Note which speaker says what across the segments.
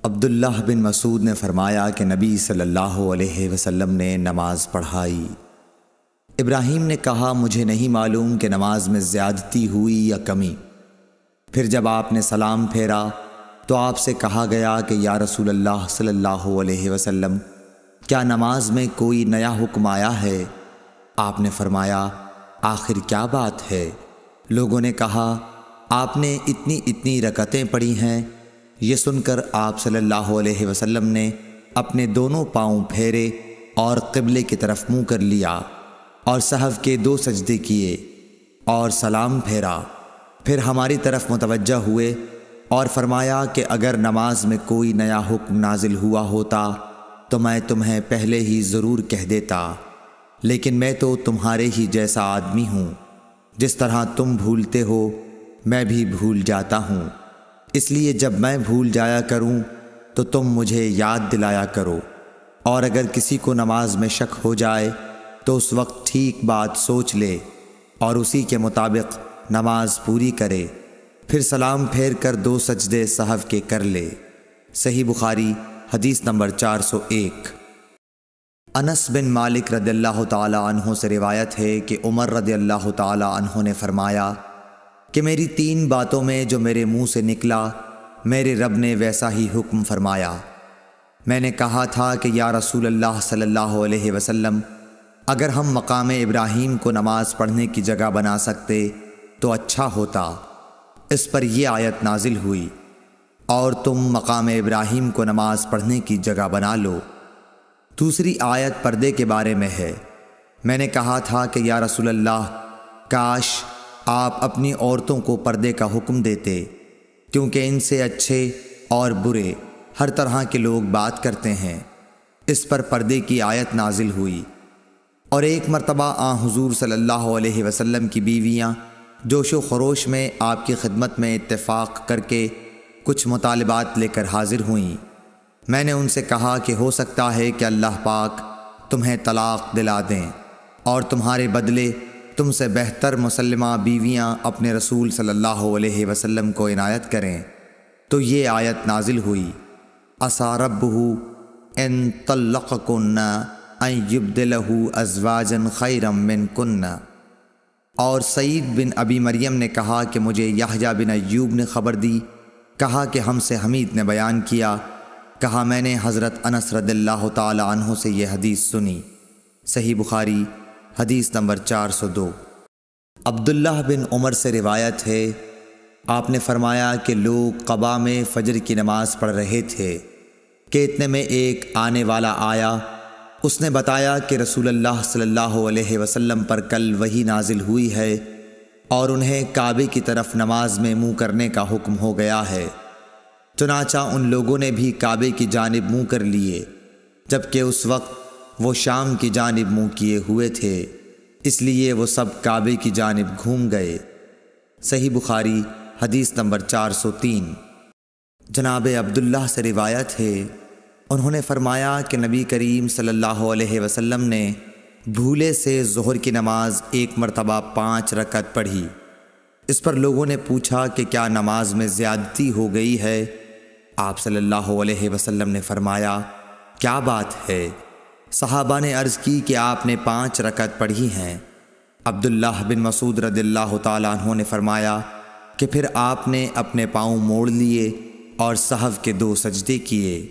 Speaker 1: عبداللہ بن مسعود نے فرمایا کہ نبی صلی اللہ علیہ وسلم نے نماز پڑھائی۔ ابراہیم نے کہا مجھے نہیں معلوم کہ نماز میں زیادتی ہوئی یا کمی۔ پھر جب آپ نے سلام پھیرا تو آپ سے کہا گیا کہ یا رسول اللہ صلی اللہ علیہ وسلم کیا نماز میں کوئی نیا حکم آیا ہے؟ آپ نے فرمایا آخر کیا بات ہے؟ لوگوں نے کہا آپ نے اتنی رکعتیں پڑھی ہیں۔ یہ سن کر آپ صلی اللہ علیہ وسلم نے اپنے دونوں پاؤں پھیرے اور قبلے کی طرف منہ کر لیا اور سہو کے 2 سجدے کیے اور سلام پھیرا۔ پھر ہماری طرف متوجہ ہوئے اور فرمایا کہ اگر نماز میں کوئی نیا حکم نازل ہوا ہوتا تو میں تمہیں پہلے ہی ضرور کہہ دیتا، لیکن میں تو تمہارے ہی جیسا آدمی ہوں، جس طرح تم بھولتے ہو میں بھی بھول جاتا ہوں، اس لیے جب میں بھول جایا کروں تو تم مجھے یاد دلایا کرو، اور اگر کسی کو نماز میں شک ہو جائے تو اس وقت ٹھیک بات سوچ لے اور اسی کے مطابق نماز پوری کرے، پھر سلام پھیر کر 2 سجدے سہو کے کر لے۔ صحیح بخاری حدیث نمبر 401۔ انس بن مالک رضی اللہ تعالی عنہ سے روایت ہے کہ عمر رضی اللہ تعالی عنہ نے فرمایا کہ میری 3 باتوں میں جو میرے منہ سے نکلا میرے رب نے ویسا ہی حکم فرمایا۔ میں نے کہا تھا کہ یا رسول اللہ صلی اللہ علیہ وسلم اگر ہم مقام ابراہیم کو نماز پڑھنے کی جگہ بنا سکتے تو اچھا ہوتا۔ اس پر یہ آیت نازل ہوئی اور تم مقام ابراہیم کو نماز پڑھنے کی جگہ بنا لو۔ دوسری آیت پردے کے بارے میں ہے۔ میں نے کہا تھا کہ یا رسول اللہ کاش آپ اپنی عورتوں کو پردے کا حکم دیتے، کیونکہ ان سے اچھے اور برے ہر طرح کے لوگ بات کرتے ہیں۔ اس پر پردے کی آیت نازل ہوئی۔ اور ایک مرتبہ حضور صلی اللہ علیہ وسلم کی بیویاں جوش و خروش میں آپ کی خدمت میں اتفاق کر کے کچھ مطالبات لے کر حاضر ہوئیں۔ میں نے ان سے کہا کہ ہو سکتا ہے کہ اللہ پاک تمہیں طلاق دلا دیں اور تمہارے بدلے تم سے بہتر مسلمہ بیویاں اپنے رسول صلی اللہ علیہ وسلم کو عنایت کریں، تو یہ آیت نازل ہوئی عسیٰ ربہ ان طلقکن ان یبدلہ ازواجا خیرا منکن۔ اور سعید بن ابی مریم نے کہا کہ مجھے یحییٰ بن ایوب نے خبر دی، کہا کہ ہم سے حمید نے بیان کیا، کہا میں نے حضرت انس رضی اللہ تعالی عنہ سے یہ حدیث سنی۔ صحیح بخاری حدیث نمبر 402۔ عبداللہ بن عمر سے روایت ہے آپ نے فرمایا کہ لوگ قباء میں فجر کی نماز پڑھ رہے تھے کہ اتنے میں ایک آنے والا آیا، اس نے بتایا کہ رسول اللہ صلی اللہ علیہ وسلم پر کل وحی نازل ہوئی ہے اور انہیں کعبے کی طرف نماز میں منہ کرنے کا حکم ہو گیا ہے۔ چنانچہ ان لوگوں نے بھی کعبے کی جانب منہ کر لیے، جبکہ اس وقت وہ شام کی جانب منہ کیے ہوئے تھے، اس لیے وہ سب کعبے کی جانب گھوم گئے۔ صحیح بخاری حدیث نمبر 403۔ جناب عبداللہ سے روایت ہے انہوں نے فرمایا کہ نبی کریم صلی اللہ علیہ وسلم نے بھولے سے ظہر کی نماز ایک مرتبہ 5 رکعت پڑھی۔ اس پر لوگوں نے پوچھا کہ کیا نماز میں زیادتی ہو گئی ہے؟ آپ صلی اللہ علیہ وسلم نے فرمایا کیا بات ہے؟ صحابہ نے عرض کی کہ آپ نے 5 رکعت پڑھی ہیں۔ عبداللہ بن مسعود رضی اللہ تعالیٰ عنہ نے فرمایا کہ پھر آپ نے اپنے پاؤں موڑ لیے اور سہو کے 2 سجدے کیے۔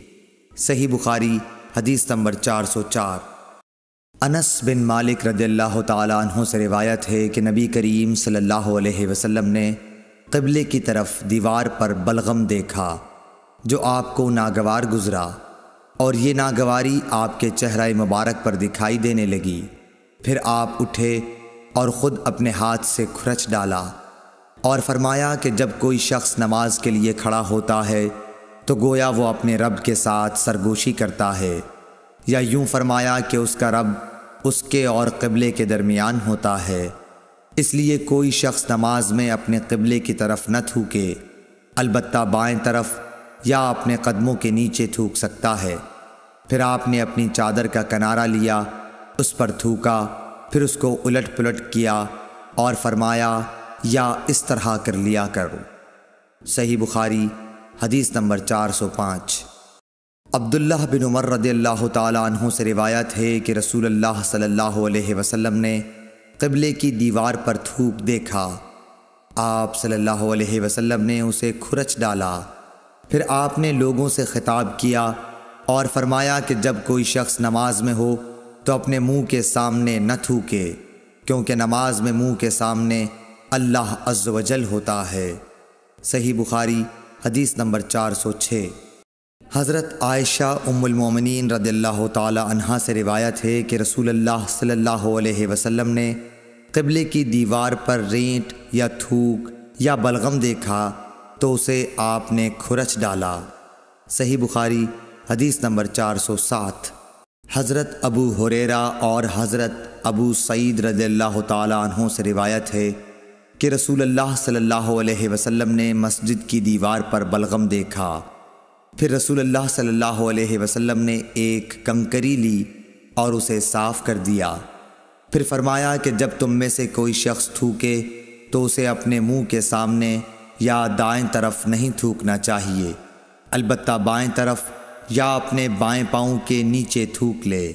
Speaker 1: صحیح بخاری حدیث نمبر 404۔ انس بن مالک رضی اللہ تعالیٰ عنہ سے روایت ہے کہ نبی کریم صلی اللہ علیہ وسلم نے قبلے کی طرف دیوار پر بلغم دیکھا جو آپ کو ناگوار گزرا، اور یہ ناگواری آپ کے چہرہ مبارک پر دکھائی دینے لگی۔ پھر آپ اٹھے اور خود اپنے ہاتھ سے کھرچ ڈالا اور فرمایا کہ جب کوئی شخص نماز کے لیے کھڑا ہوتا ہے تو گویا وہ اپنے رب کے ساتھ سرگوشی کرتا ہے، یا یوں فرمایا کہ اس کا رب اس کے اور قبلے کے درمیان ہوتا ہے، اس لیے کوئی شخص نماز میں اپنے قبلے کی طرف نہ تھوکے، البتہ بائیں طرف یا اپنے قدموں کے نیچے تھوک سکتا ہے۔ پھر آپ نے اپنی چادر کا کنارہ لیا، اس پر تھوکا، پھر اس کو الٹ پلٹ کیا اور فرمایا یا اس طرح کر لیا کرو۔ صحیح بخاری حدیث نمبر 405۔ عبداللہ بن عمر رضی اللہ تعالی عنہ سے روایت ہے کہ رسول اللہ صلی اللہ علیہ وسلم نے قبلے کی دیوار پر تھوک دیکھا۔ آپ صلی اللہ علیہ وسلم نے اسے کھرچ ڈالا۔ پھر آپ نے لوگوں سے خطاب کیا اور فرمایا کہ جب کوئی شخص نماز میں ہو تو اپنے منہ کے سامنے نہ تھوکے، کیونکہ نماز میں منہ کے سامنے اللہ عز و جل ہوتا ہے۔ صحیح بخاری حدیث نمبر 406۔ حضرت عائشہ ام المومنین رضی اللہ تعالی عنہا سے روایت ہے کہ رسول اللہ صلی اللہ علیہ وسلم نے قبلے کی دیوار پر رینٹ یا تھوک یا بلغم دیکھا تو اسے آپ نے کھرچ ڈالا۔ صحیح بخاری حدیث نمبر 407۔ حضرت ابو ہریرہ اور حضرت ابو سعید رضی اللہ تعالی عنہ سے روایت ہے کہ رسول اللہ صلی اللہ علیہ وسلم نے مسجد کی دیوار پر بلغم دیکھا۔ پھر رسول اللہ صلی اللہ علیہ وسلم نے ایک کنکری لی اور اسے صاف کر دیا۔ پھر فرمایا کہ جب تم میں سے کوئی شخص تھوکے تو اسے اپنے منہ کے سامنے یا دائیں طرف نہیں تھوکنا چاہیے، البتہ بائیں طرف یا اپنے بائیں پاؤں کے نیچے تھوک لے۔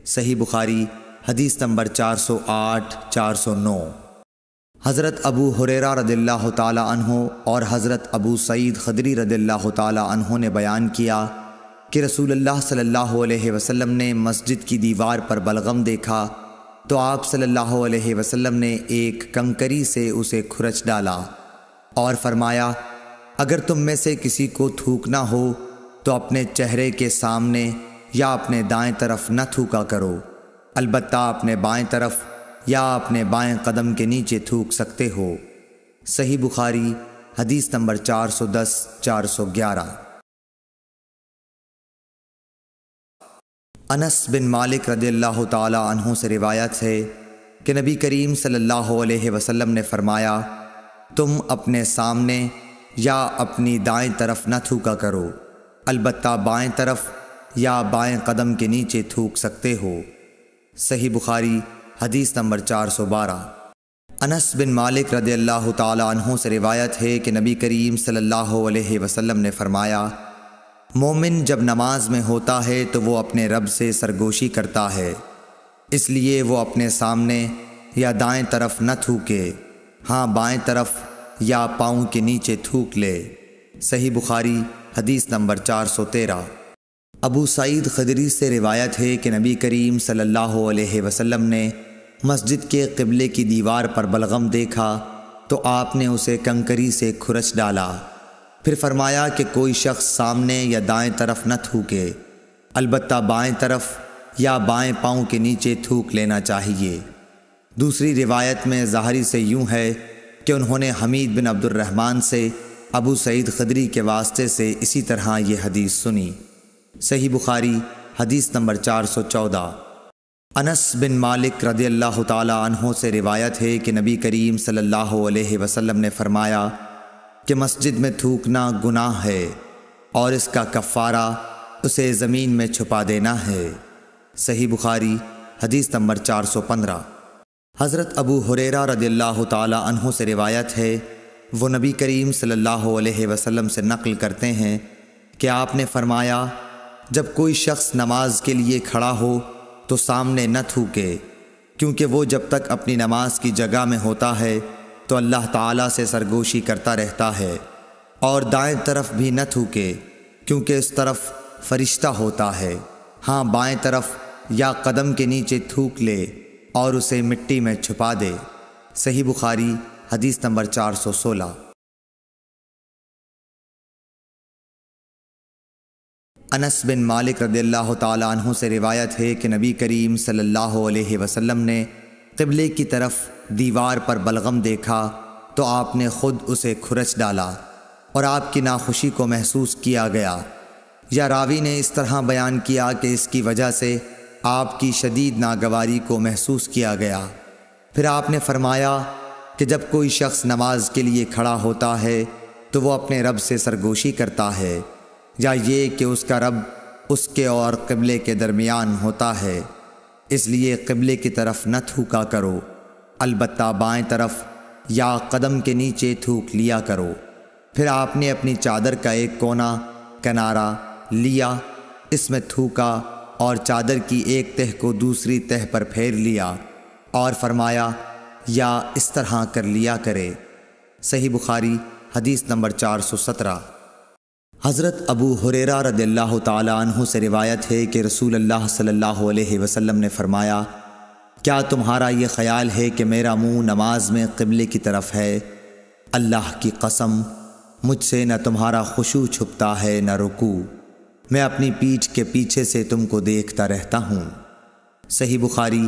Speaker 1: صحیح بخاری حدیث نمبر 408 409۔ حضرت ابو ہریرہ رضی اللہ تعالی عنہ اور حضرت ابو سعید خدری رضی اللہ تعالی عنہ نے بیان کیا کہ رسول اللہ صلی اللہ علیہ وسلم نے مسجد کی دیوار پر بلغم دیکھا تو آپ صلی اللہ علیہ وسلم نے ایک کنکری سے اسے کھرچ ڈالا اور فرمایا اگر تم میں سے کسی کو تھوکنا ہو تو اپنے چہرے کے سامنے یا اپنے دائیں طرف نہ تھوکا کرو، البتہ اپنے بائیں طرف یا اپنے بائیں قدم کے نیچے تھوک سکتے ہو۔ صحیح بخاری حدیث نمبر 410 411۔ انس بن مالک رضی اللہ تعالی عنہ سے روایت ہے کہ نبی کریم صلی اللہ علیہ وسلم نے فرمایا تم اپنے سامنے یا اپنی دائیں طرف نہ تھوکا کرو، البتہ بائیں طرف یا بائیں قدم کے نیچے تھوک سکتے ہو۔ صحیح بخاری حدیث نمبر 412۔ انس بن مالک رضی اللہ تعالی عنہ سے روایت ہے کہ نبی کریم صلی اللہ علیہ وسلم نے فرمایا مومن جب نماز میں ہوتا ہے تو وہ اپنے رب سے سرگوشی کرتا ہے، اس لیے وہ اپنے سامنے یا دائیں طرف نہ تھوکے، ہاں بائیں طرف یا پاؤں کے نیچے تھوک لے۔ صحیح بخاری حدیث نمبر 413۔ ابو سعید خدری سے روایت ہے کہ نبی کریم صلی اللہ علیہ وسلم نے مسجد کے قبلے کی دیوار پر بلغم دیکھا تو آپ نے اسے کنکری سے کھرچ ڈالا۔ پھر فرمایا کہ کوئی شخص سامنے یا دائیں طرف نہ تھوکے، البتہ بائیں طرف یا بائیں پاؤں کے نیچے تھوک لینا چاہیے۔ دوسری روایت میں ظاہری سے یوں ہے کہ انہوں نے حمید بن عبد الرحمن سے ابو سعید خدری کے واسطے سے اسی طرح یہ حدیث سنی۔ صحیح بخاری حدیث نمبر 414۔ انس بن مالک رضی اللہ تعالی عنہ سے روایت ہے کہ نبی کریم صلی اللہ علیہ وسلم نے فرمایا کہ مسجد میں تھوکنا گناہ ہے اور اس کا کفارہ اسے زمین میں چھپا دینا ہے۔ صحیح بخاری حدیث نمبر 415۔ حضرت ابو ہریرہ رضی اللہ تعالی عنہ سے روایت ہے وہ نبی کریم صلی اللہ علیہ وسلم سے نقل کرتے ہیں کہ آپ نے فرمایا جب کوئی شخص نماز کے لیے کھڑا ہو تو سامنے نہ تھوکے، کیونکہ وہ جب تک اپنی نماز کی جگہ میں ہوتا ہے تو اللہ تعالیٰ سے سرگوشی کرتا رہتا ہے، اور دائیں طرف بھی نہ تھوکے کیونکہ اس طرف فرشتہ ہوتا ہے، ہاں بائیں طرف یا قدم کے نیچے تھوک لے اور اسے مٹی میں چھپا دے۔ صحیح بخاری حدیث نمبر 416۔ انس بن مالک رضی اللہ تعالی عنہ سے روایت ہے کہ نبی کریم صلی اللہ علیہ وسلم نے قبلے کی طرف دیوار پر بلغم دیکھا تو آپ نے خود اسے کھرچ ڈالا اور آپ کی ناخوشی کو محسوس کیا گیا، یا راوی نے اس طرح بیان کیا کہ اس کی وجہ سے آپ کی شدید ناگواری کو محسوس کیا گیا۔ پھر آپ نے فرمایا کہ جب کوئی شخص نماز کے لیے کھڑا ہوتا ہے تو وہ اپنے رب سے سرگوشی کرتا ہے، یا یہ کہ اس کا رب اس کے اور قبلے کے درمیان ہوتا ہے، اس لیے قبلے کی طرف نہ تھوکا کرو، البتہ بائیں طرف یا قدم کے نیچے تھوک لیا کرو۔ پھر آپ نے اپنی چادر کا ایک کنارہ لیا، اس میں تھوکا اور چادر کی ایک تہہ کو دوسری تہہ پر پھیر لیا اور فرمایا یا اس طرح کر لیا کرے۔ صحیح بخاری حدیث نمبر 417۔ حضرت ابو ہریرہ رضی اللہ تعالی عنہ سے روایت ہے کہ رسول اللہ صلی اللہ علیہ وسلم نے فرمایا، کیا تمہارا یہ خیال ہے کہ میرا منہ نماز میں قبلے کی طرف ہے؟ اللہ کی قسم مجھ سے نہ تمہارا خشوع چھپتا ہے نہ رکوع، میں اپنی پیٹھ کے پیچھے سے تم کو دیکھتا رہتا ہوں۔ صحیح بخاری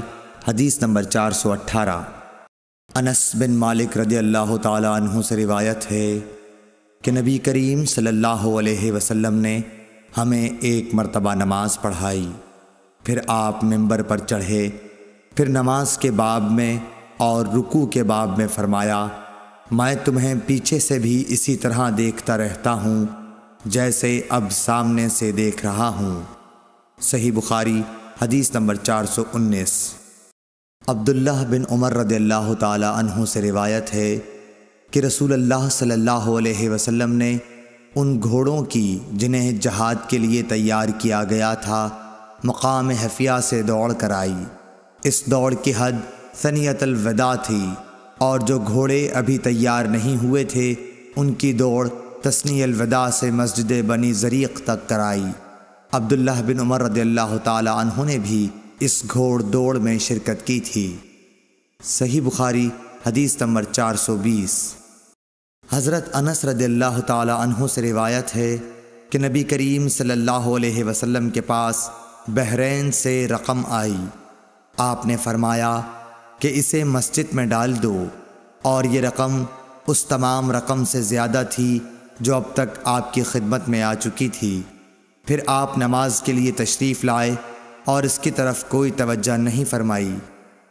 Speaker 1: حدیث نمبر 418۔ انس بن مالک رضی اللہ تعالی عنہ سے روایت ہے کہ نبی کریم صلی اللہ علیہ وسلم نے ہمیں ایک مرتبہ نماز پڑھائی، پھر آپ منبر پر چڑھے، پھر نماز کے باب میں اور رکوع کے باب میں فرمایا، میں تمہیں پیچھے سے بھی اسی طرح دیکھتا رہتا ہوں جیسے اب سامنے سے دیکھ رہا ہوں۔ صحیح بخاری حدیث نمبر 419۔ عبداللہ بن عمر رضی اللہ تعالی عنہ سے روایت ہے کہ رسول اللہ صلی اللہ علیہ وسلم نے ان گھوڑوں کی جنہیں جہاد کے لیے تیار کیا گیا تھا مقام حفیہ سے دوڑ کرائی۔ اس دوڑ کی حد ثنیۃ الوداع تھی، اور جو گھوڑے ابھی تیار نہیں ہوئے تھے ان کی دوڑ تثنی الوداع سے مسجد بنی زریق تک کرائی۔ عبداللہ بن عمر رضی اللہ تعالی عنہ نے بھی اس گھوڑ دوڑ میں شرکت کی تھی۔ صحیح بخاری حدیث نمبر 420۔ حضرت انس رضی اللہ تعالی عنہ سے روایت ہے کہ نبی کریم صلی اللہ علیہ وسلم کے پاس بحرین سے رقم آئی، آپ نے فرمایا کہ اسے مسجد میں ڈال دو، اور یہ رقم اس تمام رقم سے زیادہ تھی جو اب تک آپ کی خدمت میں آ چکی تھی۔ پھر آپ نماز کے لیے تشریف لائے اور اس کی طرف کوئی توجہ نہیں فرمائی۔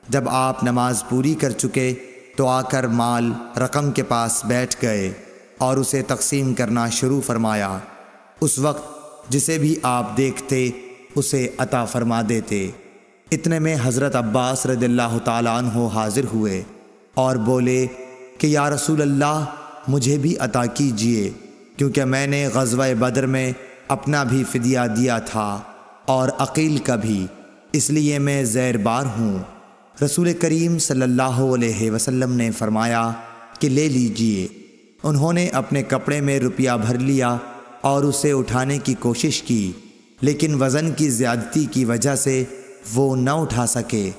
Speaker 1: جب آپ نماز پوری کر چکے تو آ کر مال رقم کے پاس بیٹھ گئے اور اسے تقسیم کرنا شروع فرمایا۔ اس وقت جسے بھی آپ دیکھتے اسے عطا فرما دیتے۔ اتنے میں حضرت عباس رضی اللہ تعالی عنہ حاضر ہوئے اور بولے کہ یا رسول اللہ مجھے بھی عطا کیجئے، کیونکہ میں نے غزوہ بدر میں اپنا بھی فدیہ دیا تھا اور عقیل کا بھی، اس لیے میں زیر بار ہوں۔ رسول کریم صلی اللہ علیہ وسلم نے فرمایا کہ لے لیجئے۔ انہوں نے اپنے کپڑے میں روپیہ بھر لیا اور اسے اٹھانے کی کوشش کی، لیکن وزن کی زیادتی کی وجہ سے وہ نہ اٹھا سکے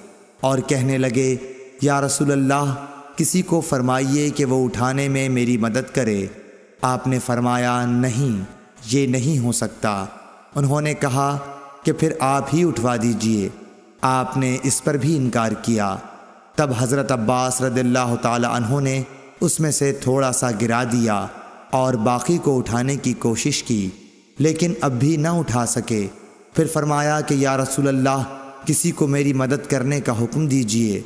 Speaker 1: اور کہنے لگے، یا رسول اللہ کسی کو فرمائیے کہ وہ اٹھانے میں میری مدد کرے۔ آپ نے فرمایا نہیں، یہ نہیں ہو سکتا۔ انہوں نے کہا کہ پھر آپ ہی اٹھوا دیجئے۔ آپ نے اس پر بھی انکار کیا۔ تب حضرت عباس رضی اللہ تعالی عنہ نے اس میں سے تھوڑا سا گرا دیا اور باقی کو اٹھانے کی کوشش کی، لیکن اب بھی نہ اٹھا سکے۔ پھر فرمایا کہ یا رسول اللہ کسی کو میری مدد کرنے کا حکم دیجئے۔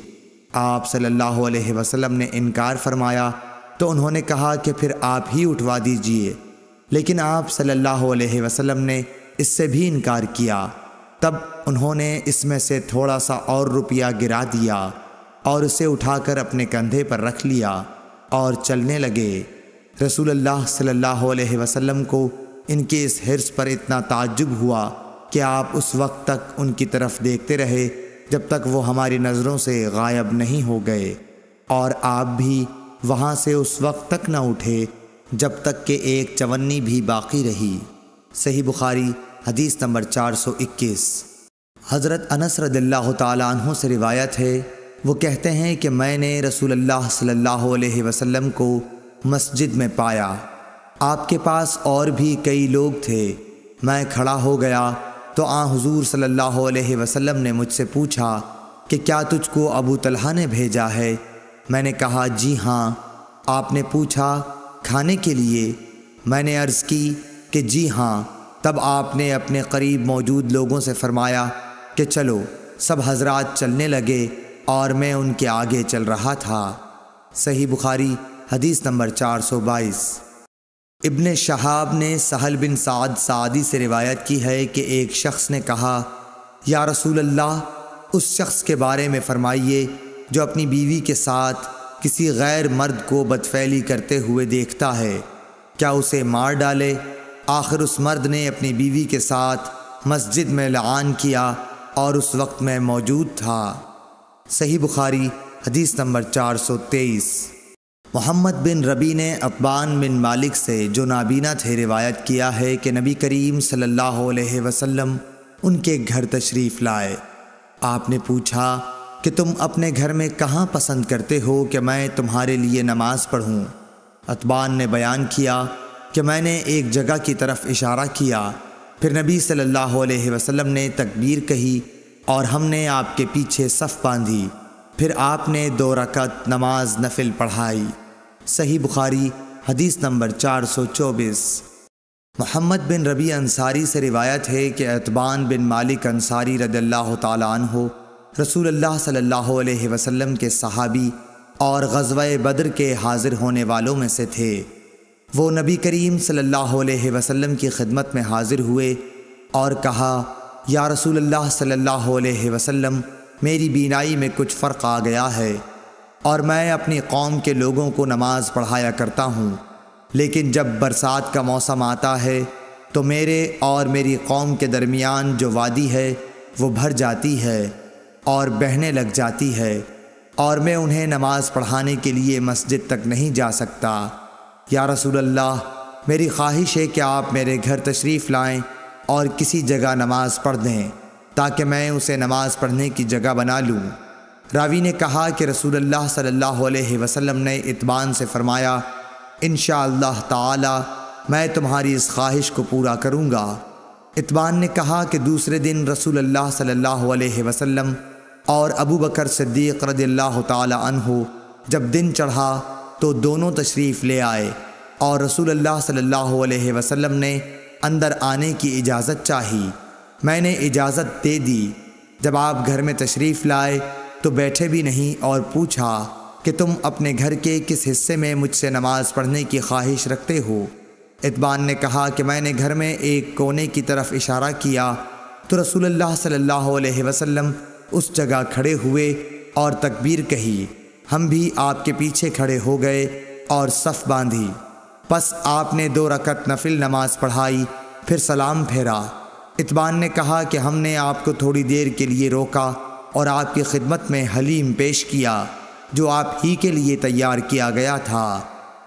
Speaker 1: آپ صلی اللہ علیہ وسلم نے انکار فرمایا تو انہوں نے کہا کہ پھر آپ ہی اٹھوا دیجئے، لیکن آپ صلی اللہ علیہ وسلم نے اس سے بھی انکار کیا۔ تب انہوں نے اس میں سے تھوڑا سا اور روپیہ گرا دیا اور اسے اٹھا کر اپنے کندھے پر رکھ لیا اور چلنے لگے۔ رسول اللہ صلی اللہ علیہ وسلم کو ان کے اس حرص پر اتنا تعجب ہوا کہ آپ اس وقت تک ان کی طرف دیکھتے رہے جب تک وہ ہماری نظروں سے غائب نہیں ہو گئے، اور آپ بھی وہاں سے اس وقت تک نہ اٹھے جب تک کہ ایک چونی بھی باقی رہی۔ صحیح بخاری حدیث نمبر 421۔ حضرت انس رضی اللہ تعالی عنہ سے روایت ہے، وہ کہتے ہیں کہ میں نے رسول اللہ صلی اللہ علیہ وسلم کو مسجد میں پایا، آپ کے پاس اور بھی کئی لوگ تھے۔ میں کھڑا ہو گیا تو حضور صلی اللہ علیہ وسلم نے مجھ سے پوچھا کہ کیا تجھ کو ابو طلحہ نے بھیجا ہے؟ میں نے کہا جی ہاں۔ آپ نے پوچھا کھانے کے لیے؟ میں نے عرض کی کہ جی ہاں۔ تب آپ نے اپنے قریب موجود لوگوں سے فرمایا کہ چلو۔ سب حضرات چلنے لگے اور میں ان کے آگے چل رہا تھا۔ صحیح بخاری حدیث نمبر 422۔ ابن شہاب نے سہل بن سعد سعدی سے روایت کی ہے کہ ایک شخص نے کہا، یا رسول اللہ اس شخص کے بارے میں فرمائیے جو اپنی بیوی کے ساتھ کسی غیر مرد کو بدفعلی کرتے ہوئے دیکھتا ہے، کیا اسے مار ڈالے؟ آخر اس مرد نے اپنی بیوی کے ساتھ مسجد میں لعان کیا اور اس وقت میں موجود تھا۔ صحیح بخاری حدیث نمبر 423۔ محمد بن ربی نے عتبان بن مالک سے جو نابینا تھے روایت کیا ہے کہ نبی کریم صلی اللہ علیہ وسلم ان کے گھر تشریف لائے۔ آپ نے پوچھا کہ تم اپنے گھر میں کہاں پسند کرتے ہو کہ میں تمہارے لیے نماز پڑھوں؟ عتبان نے بیان کیا کہ میں نے ایک جگہ کی طرف اشارہ کیا، پھر نبی صلی اللہ علیہ وسلم نے تکبیر کہی اور ہم نے آپ کے پیچھے صف باندھی، پھر آپ نے 2 رکعت نماز نفل پڑھائی۔ صحیح بخاری حدیث نمبر 424۔ محمد بن ربی انصاری سے روایت ہے کہ عتبان بن مالک انصاری رضی اللہ تعالیٰ عنہ رسول اللہ صلی اللہ علیہ وسلم کے صحابی اور غزوہ بدر کے حاضر ہونے والوں میں سے تھے۔ وہ نبی کریم صلی اللہ علیہ وسلم کی خدمت میں حاضر ہوئے اور کہا، یا رسول اللہ صلی اللہ علیہ وسلم، میری بینائی میں کچھ فرق آ گیا ہے اور میں اپنی قوم کے لوگوں کو نماز پڑھایا کرتا ہوں، لیکن جب برسات کا موسم آتا ہے تو میرے اور میری قوم کے درمیان جو وادی ہے وہ بھر جاتی ہے اور بہنے لگ جاتی ہے، اور میں انہیں نماز پڑھانے کے لیے مسجد تک نہیں جا سکتا۔ یا رسول اللہ، میری خواہش ہے کہ آپ میرے گھر تشریف لائیں اور کسی جگہ نماز پڑھ دیں تاکہ میں اسے نماز پڑھنے کی جگہ بنا لوں۔ راوی نے کہا کہ رسول اللہ صلی اللہ علیہ وسلم نے عتبان سے فرمایا، انشاءاللہ تعالی میں تمہاری اس خواہش کو پورا کروں گا۔ عتبان نے کہا کہ دوسرے دن رسول اللہ صلی اللہ علیہ وسلم اور ابو بکر صدیق رضی اللہ تعالی عنہ جب دن چڑھا تو دونوں تشریف لے آئے اور رسول اللہ صلی اللہ علیہ وسلم نے اندر آنے کی اجازت چاہی۔ میں نے اجازت دے دی۔ جب آپ گھر میں تشریف لائے تو بیٹھے بھی نہیں اور پوچھا کہ تم اپنے گھر کے کس حصے میں مجھ سے نماز پڑھنے کی خواہش رکھتے ہو؟ عتبان نے کہا کہ میں نے گھر میں ایک کونے کی طرف اشارہ کیا تو رسول اللہ صلی اللہ علیہ وسلم اس جگہ کھڑے ہوئے اور تکبیر کہی، ہم بھی آپ کے پیچھے کھڑے ہو گئے اور صف باندھی، پس آپ نے 2 رکعت نفل نماز پڑھائی، پھر سلام پھیرا۔ عتبان نے کہا کہ ہم نے آپ کو تھوڑی دیر کے لیے روکا اور آپ کی خدمت میں حلیم پیش کیا جو آپ ہی کے لیے تیار کیا گیا تھا۔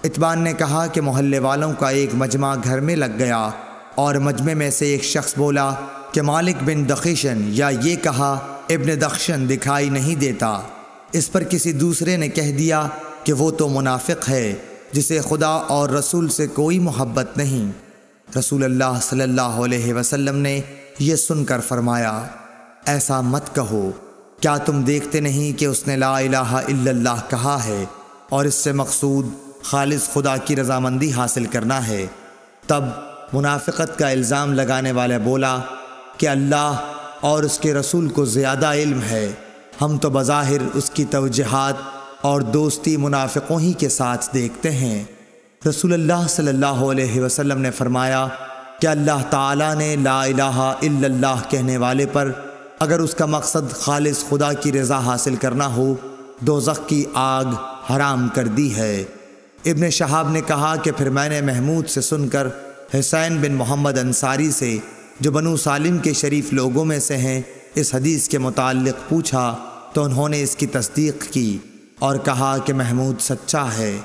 Speaker 1: عتبان نے کہا کہ محلے والوں کا ایک مجمع گھر میں لگ گیا اور مجمع میں سے ایک شخص بولا کہ مالک بن دخشن، یا یہ کہا ابن دخشن دکھائی نہیں دیتا۔ اس پر کسی دوسرے نے کہہ دیا کہ وہ تو منافق ہے جسے خدا اور رسول سے کوئی محبت نہیں۔ رسول اللہ صلی اللہ علیہ وسلم نے یہ سن کر فرمایا، ایسا مت کہو، کیا تم دیکھتے نہیں کہ اس نے لا الہ الا اللہ کہا ہے اور اس سے مقصود خالص خدا کی رضامندی حاصل کرنا ہے؟ تب منافقت کا الزام لگانے والا بولا کہ اللہ اور اس کے رسول کو زیادہ علم ہے، ہم تو بظاہر اس کی توجیہات اور دوستی منافقوں ہی کے ساتھ دیکھتے ہیں۔ رسول اللہ صلی اللہ علیہ وسلم نے فرمایا کہ اللہ تعالیٰ نے لا الہ الا اللہ کہنے والے پر اگر اس کا مقصد خالص خدا کی رضا حاصل کرنا ہو، دوزخ کی آگ حرام کر دی ہے۔ ابن شہاب نے کہا کہ پھر میں نے محمود سے سن کر حسین بن محمد انصاری سے جو بنو سالم کے شریف لوگوں میں سے ہیں اس حدیث کے متعلق پوچھا تو انہوں نے اس کی تصدیق کی اور کہا کہ محمود سچا ہے۔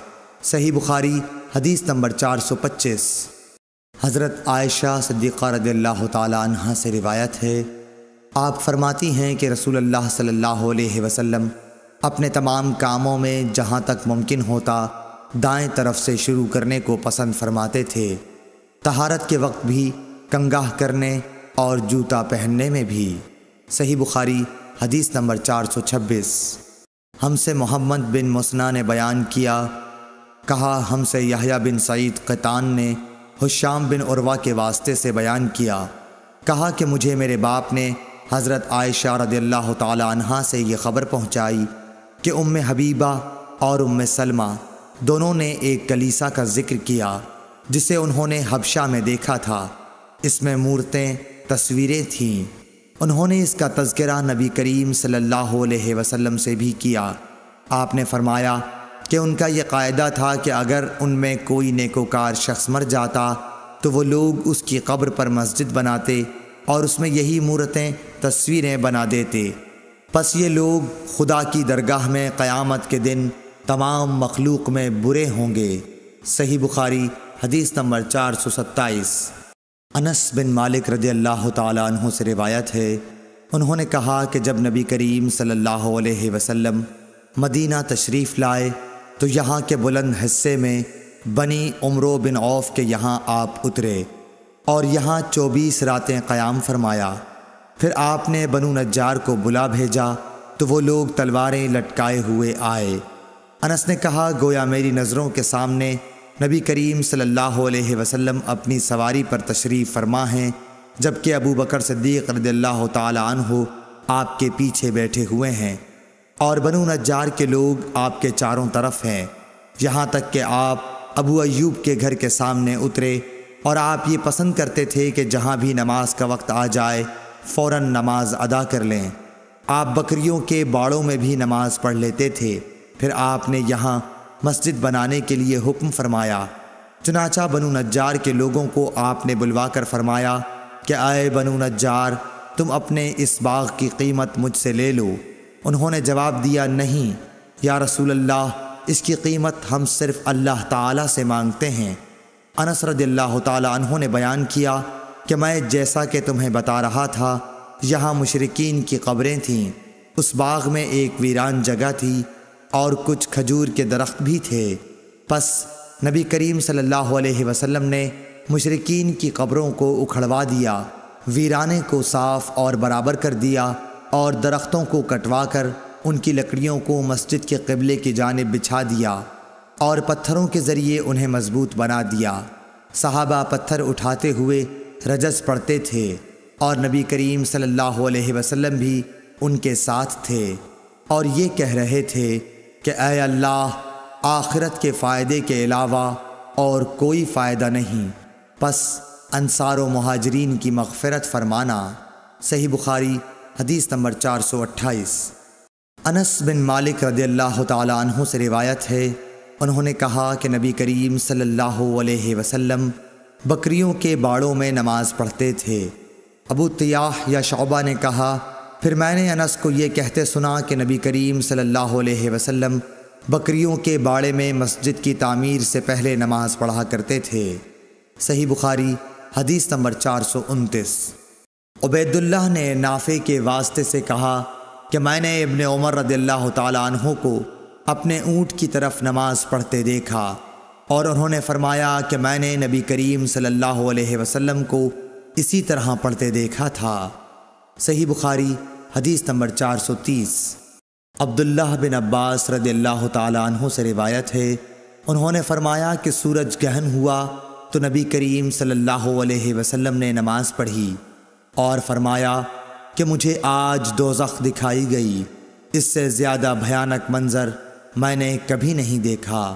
Speaker 1: صحیح بخاری حدیث نمبر 425۔ حضرت عائشہ صدیقہ رضی اللہ تعالی عنہا سے روایت ہے، آپ فرماتی ہیں کہ رسول اللہ صلی اللہ علیہ وسلم اپنے تمام کاموں میں جہاں تک ممکن ہوتا دائیں طرف سے شروع کرنے کو پسند فرماتے تھے، طہارت کے وقت بھی، کنگھا کرنے اور جوتا پہننے میں بھی۔ صحیح بخاری حدیث نمبر 426۔ ہم سے محمد بن مسنہ نے بیان کیا، کہا ہم سے یحییٰ بن سعید قطان نے حشام بن عروہ کے واسطے سے بیان کیا، کہا کہ مجھے میرے باپ نے حضرت عائشہ رضی اللہ تعالی عنہا سے یہ خبر پہنچائی کہ ام حبیبہ اور ام سلمہ دونوں نے ایک کلیسا کا ذکر کیا جسے انہوں نے حبشہ میں دیکھا تھا، اس میں مورتیں، تصویریں تھیں۔ انہوں نے اس کا تذکرہ نبی کریم صلی اللہ علیہ وسلم سے بھی کیا۔ آپ نے فرمایا کہ ان کا یہ قاعدہ تھا کہ اگر ان میں کوئی نیکوکار شخص مر جاتا تو وہ لوگ اس کی قبر پر مسجد بناتے اور اس میں یہی مورتیں تصویریں بنا دیتے۔ پس یہ لوگ خدا کی درگاہ میں قیامت کے دن تمام مخلوق میں برے ہوں گے۔ صحیح بخاری حدیث نمبر 427۔ انس بن مالک رضی اللہ تعالیٰ عنہ سے روایت ہے، انہوں نے کہا کہ جب نبی کریم صلی اللہ علیہ وسلم مدینہ تشریف لائے تو یہاں کے بلند حصے میں بنی عمرو بن عوف کے یہاں آپ اترے اور یہاں 24 راتیں قیام فرمایا۔ پھر آپ نے بنو نجار کو بلا بھیجا تو وہ لوگ تلواریں لٹکائے ہوئے آئے۔ انس نے کہا گویا میری نظروں کے سامنے نبی کریم صلی اللہ علیہ وسلم اپنی سواری پر تشریف فرما ہیں، جبکہ ابو بکر صدیق رضی اللہ تعالی عنہ آپ کے پیچھے بیٹھے ہوئے ہیں اور بنو نجار کے لوگ آپ کے چاروں طرف ہیں، یہاں تک کہ آپ ابو ایوب کے گھر کے سامنے اترے اور آپ یہ پسند کرتے تھے کہ جہاں بھی نماز کا وقت آ جائے فوراً نماز ادا کر لیں۔ آپ بکریوں کے باڑوں میں بھی نماز پڑھ لیتے تھے۔ پھر آپ نے یہاں مسجد بنانے کے لیے حکم فرمایا، چنانچہ بنو نجار کے لوگوں کو آپ نے بلوا کر فرمایا کہ اے بنو نجار، تم اپنے اس باغ کی قیمت مجھ سے لے لو۔ انہوں نے جواب دیا، نہیں یا رسول اللہ، اس کی قیمت ہم صرف اللہ تعالیٰ سے مانگتے ہیں۔ انس رضی اللہ تعالیٰ عنہ نے بیان کیا کہ میں جیسا کہ تمہیں بتا رہا تھا یہاں مشرکین کی قبریں تھیں۔ اس باغ میں ایک ویران جگہ تھی اور کچھ کھجور کے درخت بھی تھے۔ پس نبی کریم صلی اللہ علیہ وسلم نے مشرکین کی قبروں کو اکھڑوا دیا، ویرانے کو صاف اور برابر کر دیا اور درختوں کو کٹوا کر ان کی لکڑیوں کو مسجد کے قبلے کی جانب بچھا دیا اور پتھروں کے ذریعے انہیں مضبوط بنا دیا۔ صحابہ پتھر اٹھاتے ہوئے رجز پڑھتے تھے اور نبی کریم صلی اللہ علیہ وسلم بھی ان کے ساتھ تھے اور یہ کہہ رہے تھے کہ اے اللہ، آخرت کے فائدے کے علاوہ اور کوئی فائدہ نہیں، پس انصار و مہاجرین کی مغفرت فرمانا۔ صحیح بخاری حدیث نمبر 428۔ انس بن مالک رضی اللہ تعالی عنہ سے روایت ہے، انہوں نے کہا کہ نبی کریم صلی اللہ علیہ وسلم بکریوں کے باڑوں میں نماز پڑھتے تھے۔ ابو طیاح یا شعبہ نے کہا، پھر میں نے انس کو یہ کہتے سنا کہ نبی کریم صلی اللہ علیہ وسلم بکریوں کے باڑے میں مسجد کی تعمیر سے پہلے نماز پڑھا کرتے تھے۔ صحیح بخاری حدیث نمبر 429۔ عبید اللہ نے نافع کے واسطے سے کہا کہ میں نے ابن عمر رضی اللہ تعالی عنہ کو اپنے اونٹ کی طرف نماز پڑھتے دیکھا اور انہوں نے فرمایا کہ میں نے نبی کریم صلی اللہ علیہ وسلم کو اسی طرح پڑھتے دیکھا تھا۔ صحیح بخاری حدیث نمبر 430۔ عبداللہ بن عباس رضی اللہ تعالی عنہ سے روایت ہے، انہوں نے فرمایا کہ سورج گہن ہوا تو نبی کریم صلی اللہ علیہ وسلم نے نماز پڑھی اور فرمایا کہ مجھے آج دوزخ دکھائی گئی، اس سے زیادہ بھیانک منظر میں نے کبھی نہیں دیکھا۔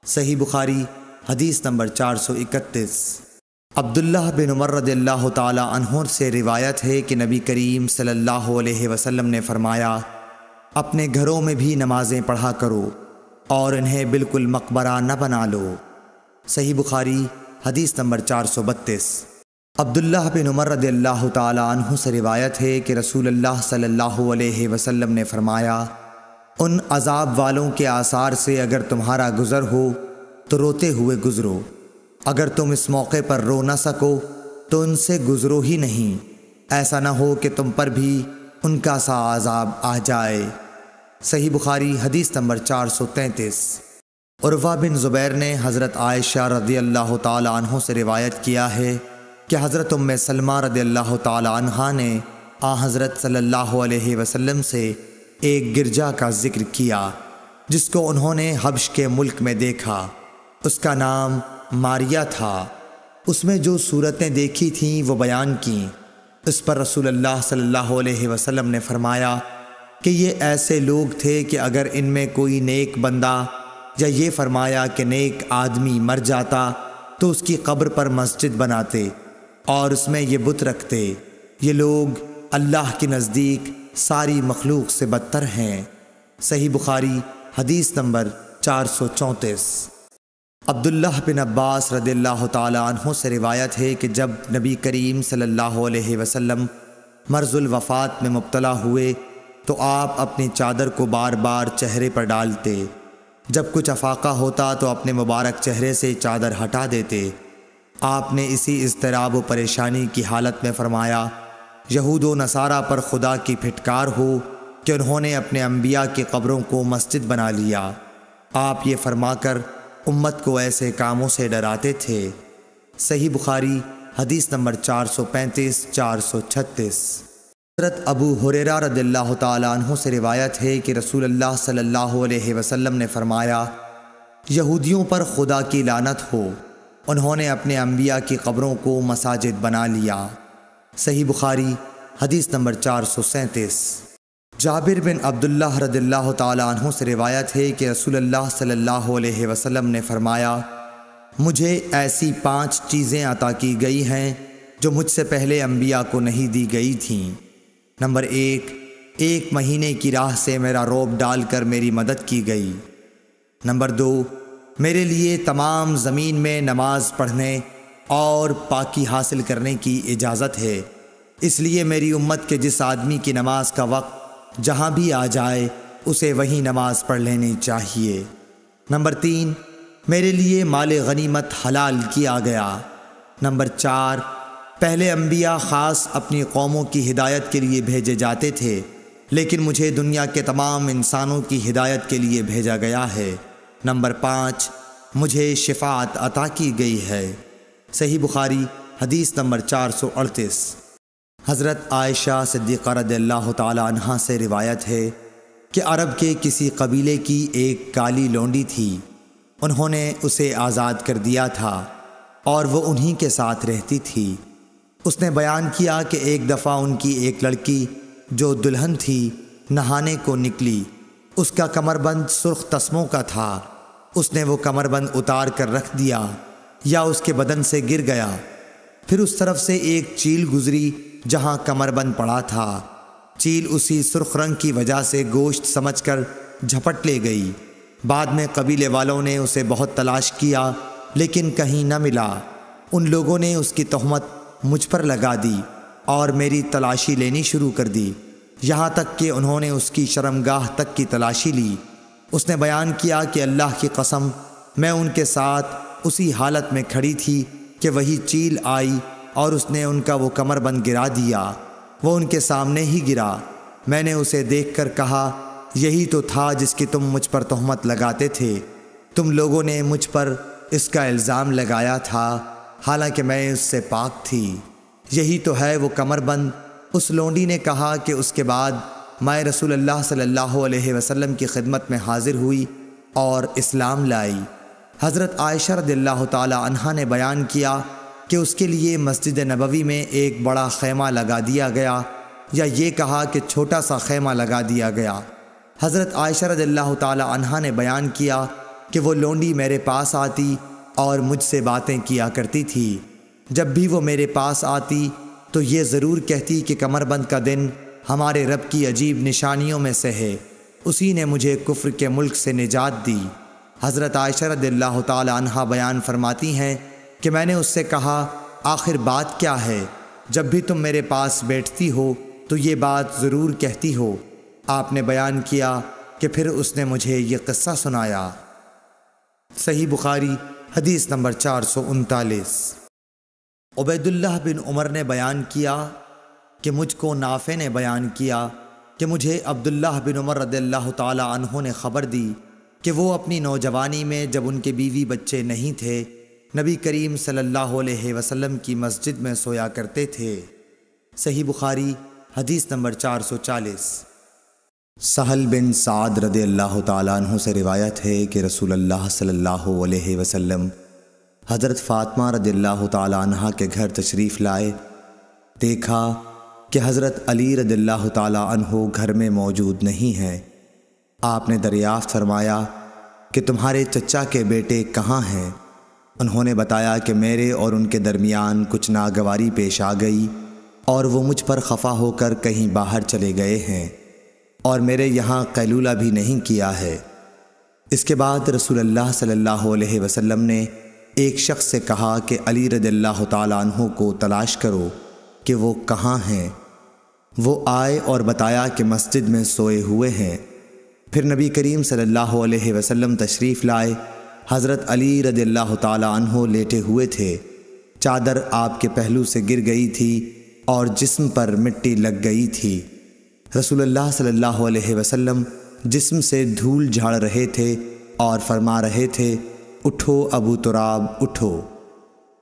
Speaker 1: صحیح بخاری حدیث نمبر 431۔ عبداللہ بن عمر رضی اللہ تعالی عنہ سے روایت ہے کہ نبی کریم صلی اللہ علیہ وسلم نے فرمایا، اپنے گھروں میں بھی نمازیں پڑھا کرو اور انہیں بالکل مقبرہ نہ بنا لو۔ صحیح بخاری حدیث نمبر 432۔ عبداللہ بن عمر رضی اللہ تعالی عنہ سے روایت ہے کہ رسول اللہ صلی اللہ علیہ وسلم نے فرمایا، ان عذاب والوں کے آثار سے اگر تمہارا گزر ہو تو روتے ہوئے گزرو، اگر تم اس موقع پر رو نہ سکو تو ان سے گزرو ہی نہیں، ایسا نہ ہو کہ تم پر بھی ان کا سا عذاب آ جائے۔ صحیح بخاری حدیث نمبر 433۔ عروہ بن زبیر نے حضرت عائشہ رضی اللہ تعالی عنہ سے روایت کیا ہے کہ حضرت ام سلمہ رضی اللہ تعالی عنہا نے حضرت صلی اللہ علیہ وسلم سے ایک گرجا کا ذکر کیا جس کو انہوں نے حبش کے ملک میں دیکھا، اس کا نام ماریہ تھا۔ اس میں جو صورتیں دیکھی تھیں وہ بیان کیں۔ اس پر رسول اللہ صلی اللہ علیہ وسلم نے فرمایا کہ یہ ایسے لوگ تھے کہ اگر ان میں کوئی نیک بندہ، یا یہ فرمایا کہ نیک آدمی مر جاتا تو اس کی قبر پر مسجد بناتے اور اس میں یہ بت رکھتے۔ یہ لوگ اللہ کے نزدیک ساری مخلوق سے بدتر ہیں۔ صحیح بخاری حدیث نمبر 434۔ عبداللہ بن عباس رضی اللہ تعالیٰ عنہ سے روایت ہے کہ جب نبی کریم صلی اللہ علیہ وسلم مرض الوفات میں مبتلا ہوئے تو آپ اپنی چادر کو بار بار چہرے پر ڈالتے، جب کچھ افاقہ ہوتا تو اپنے مبارک چہرے سے چادر ہٹا دیتے۔ آپ نے اسی اضطراب و پریشانی کی حالت میں فرمایا، یہود و نصارہ پر خدا کی پھٹکار ہو کہ انہوں نے اپنے انبیاء کی قبروں کو مسجد بنا لیا۔ آپ یہ فرما کر امت کو ایسے کاموں سے ڈراتے تھے۔ صحیح بخاری حدیث نمبر 435 436۔ حضرت ابو ہریرہ رضی اللہ تعالیٰ عنہ سے روایت ہے کہ رسول اللہ صلی اللہ علیہ وسلم نے فرمایا، یہودیوں پر خدا کی لعنت ہو، انہوں نے اپنے انبیاء کی قبروں کو مساجد بنا لیا۔ صحیح بخاری حدیث نمبر 437۔ جابر بن عبداللہ رضی اللہ تعالیٰ عنہ سے روایت ہے کہ رسول اللہ صلی اللہ علیہ وسلم نے فرمایا، مجھے ایسی 5 چیزیں عطا کی گئی ہیں جو مجھ سے پہلے انبیاء کو نہیں دی گئی تھیں۔ نمبر 1، 1 مہینے کی راہ سے میرا روب ڈال کر میری مدد کی گئی۔ نمبر 2، میرے لیے تمام زمین میں نماز پڑھنے اور پاکی حاصل کرنے کی اجازت ہے، اس لیے میری امت کے جس آدمی کی نماز کا وقت جہاں بھی آ جائے اسے وہی نماز پڑھ لینی چاہیے۔ نمبر 3، میرے لیے مال غنیمت حلال کیا گیا۔ نمبر 4، پہلے انبیاء خاص اپنی قوموں کی ہدایت کے لیے بھیجے جاتے تھے، لیکن مجھے دنیا کے تمام انسانوں کی ہدایت کے لیے بھیجا گیا ہے۔ نمبر 5، مجھے شفاعت عطا کی گئی ہے۔ صحیح بخاری حدیث نمبر 438۔ حضرت عائشہ صدیقہ رضی اللہ تعالی عنہا سے روایت ہے کہ عرب کے کسی قبیلے کی ایک کالی لونڈی تھی، انہوں نے اسے آزاد کر دیا تھا اور وہ انہی کے ساتھ رہتی تھی۔ اس نے بیان کیا کہ ایک دفعہ ان کی ایک لڑکی جو دلہن تھی نہانے کو نکلی، اس کا کمربند سرخ تسموں کا تھا، اس نے وہ کمربند اتار کر رکھ دیا یا اس کے بدن سے گر گیا، پھر اس طرف سے ایک چیل گزری جہاں کمربند پڑا تھا، چیل اسی سرخ رنگ کی وجہ سے گوشت سمجھ کر جھپٹ لے گئی۔ بعد میں قبیلے والوں نے اسے بہت تلاش کیا لیکن کہیں نہ ملا، ان لوگوں نے اس کی تہمت مجھ پر لگا دی اور میری تلاشی لینی شروع کر دی، یہاں تک کہ انہوں نے اس کی شرمگاہ تک کی تلاشی لی۔ اس نے بیان کیا کہ اللہ کی قسم میں ان کے ساتھ اسی حالت میں کھڑی تھی کہ وہی چیل آئی اور اس نے ان کا وہ کمربند گرا دیا، وہ ان کے سامنے ہی گرا۔ میں نے اسے دیکھ کر کہا، یہی تو تھا جس کی تم مجھ پر تہمت لگاتے تھے، تم لوگوں نے مجھ پر اس کا الزام لگایا تھا حالانکہ میں اس سے پاک تھی، یہی تو ہے وہ کمربند۔ اس لونڈی نے کہا کہ اس کے بعد میں رسول اللہ صلی اللہ علیہ وسلم کی خدمت میں حاضر ہوئی اور اسلام لائی۔ حضرت عائشہ رضی اللہ تعالی عنہا نے بیان کیا کہ اس کے لیے مسجد نبوی میں ایک بڑا خیمہ لگا دیا گیا، یا یہ کہا کہ چھوٹا سا خیمہ لگا دیا گیا۔ حضرت عائشہ رضی اللہ تعالی عنہا نے بیان کیا کہ وہ لونڈی میرے پاس آتی اور مجھ سے باتیں کیا کرتی تھی، جب بھی وہ میرے پاس آتی تو یہ ضرور کہتی کہ کمربند کا دن ہمارے رب کی عجیب نشانیوں میں سے ہے، اسی نے مجھے کفر کے ملک سے نجات دی۔ حضرت عائشہ رضی اللہ تعالی عنہا بیان فرماتی ہیں کہ میں نے اس سے کہا، آخر بات کیا ہے؟ جب بھی تم میرے پاس بیٹھتی ہو تو یہ بات ضرور کہتی ہو۔ آپ نے بیان کیا کہ پھر اس نے مجھے یہ قصہ سنایا۔ صحیح بخاری حدیث نمبر 439۔ عبیداللہ بن عمر نے بیان کیا کہ مجھ کو نافع نے بیان کیا کہ مجھے عبداللہ بن عمر رضی اللہ تعالی عنہ نے خبر دی کہ وہ اپنی نوجوانی میں جب ان کے بیوی بچے نہیں تھے، نبی کریم صلی اللہ علیہ وسلم کی مسجد میں سویا کرتے تھے۔ صحیح بخاری حدیث نمبر 440۔ سہل بن سعد رضی اللہ تعالیٰ عنہ سے روایت ہے کہ رسول اللہ صلی اللہ علیہ وسلم حضرت فاطمہ رضی اللہ تعالیٰ عنہ کے گھر تشریف لائے، دیکھا کہ حضرت علی رضی اللہ تعالیٰ عنہ گھر میں موجود نہیں ہیں۔ آپ نے دریافت فرمایا کہ تمہارے چچا کے بیٹے کہاں ہیں؟ انہوں نے بتایا کہ میرے اور ان کے درمیان کچھ ناگواری پیش آ گئی اور وہ مجھ پر خفا ہو کر کہیں باہر چلے گئے ہیں اور میرے یہاں قیلولہ بھی نہیں کیا ہے۔ اس کے بعد رسول اللہ صلی اللہ علیہ وسلم نے ایک شخص سے کہا کہ علی رضی اللہ تعالیٰ عنہ کو تلاش کرو کہ وہ کہاں ہیں۔ وہ آئے اور بتایا کہ مسجد میں سوئے ہوئے ہیں۔ پھر نبی کریم صلی اللہ علیہ وسلم تشریف لائے۔ حضرت علی رضی اللہ تعالیٰ عنہ لیٹے ہوئے تھے۔ چادر آپ کے پہلو سے گر گئی تھی اور جسم پر مٹی لگ گئی تھی۔ رسول اللہ صلی اللہ علیہ وسلم جسم سے دھول جھاڑ رہے تھے اور فرما رہے تھے، اٹھو ابو تراب اٹھو۔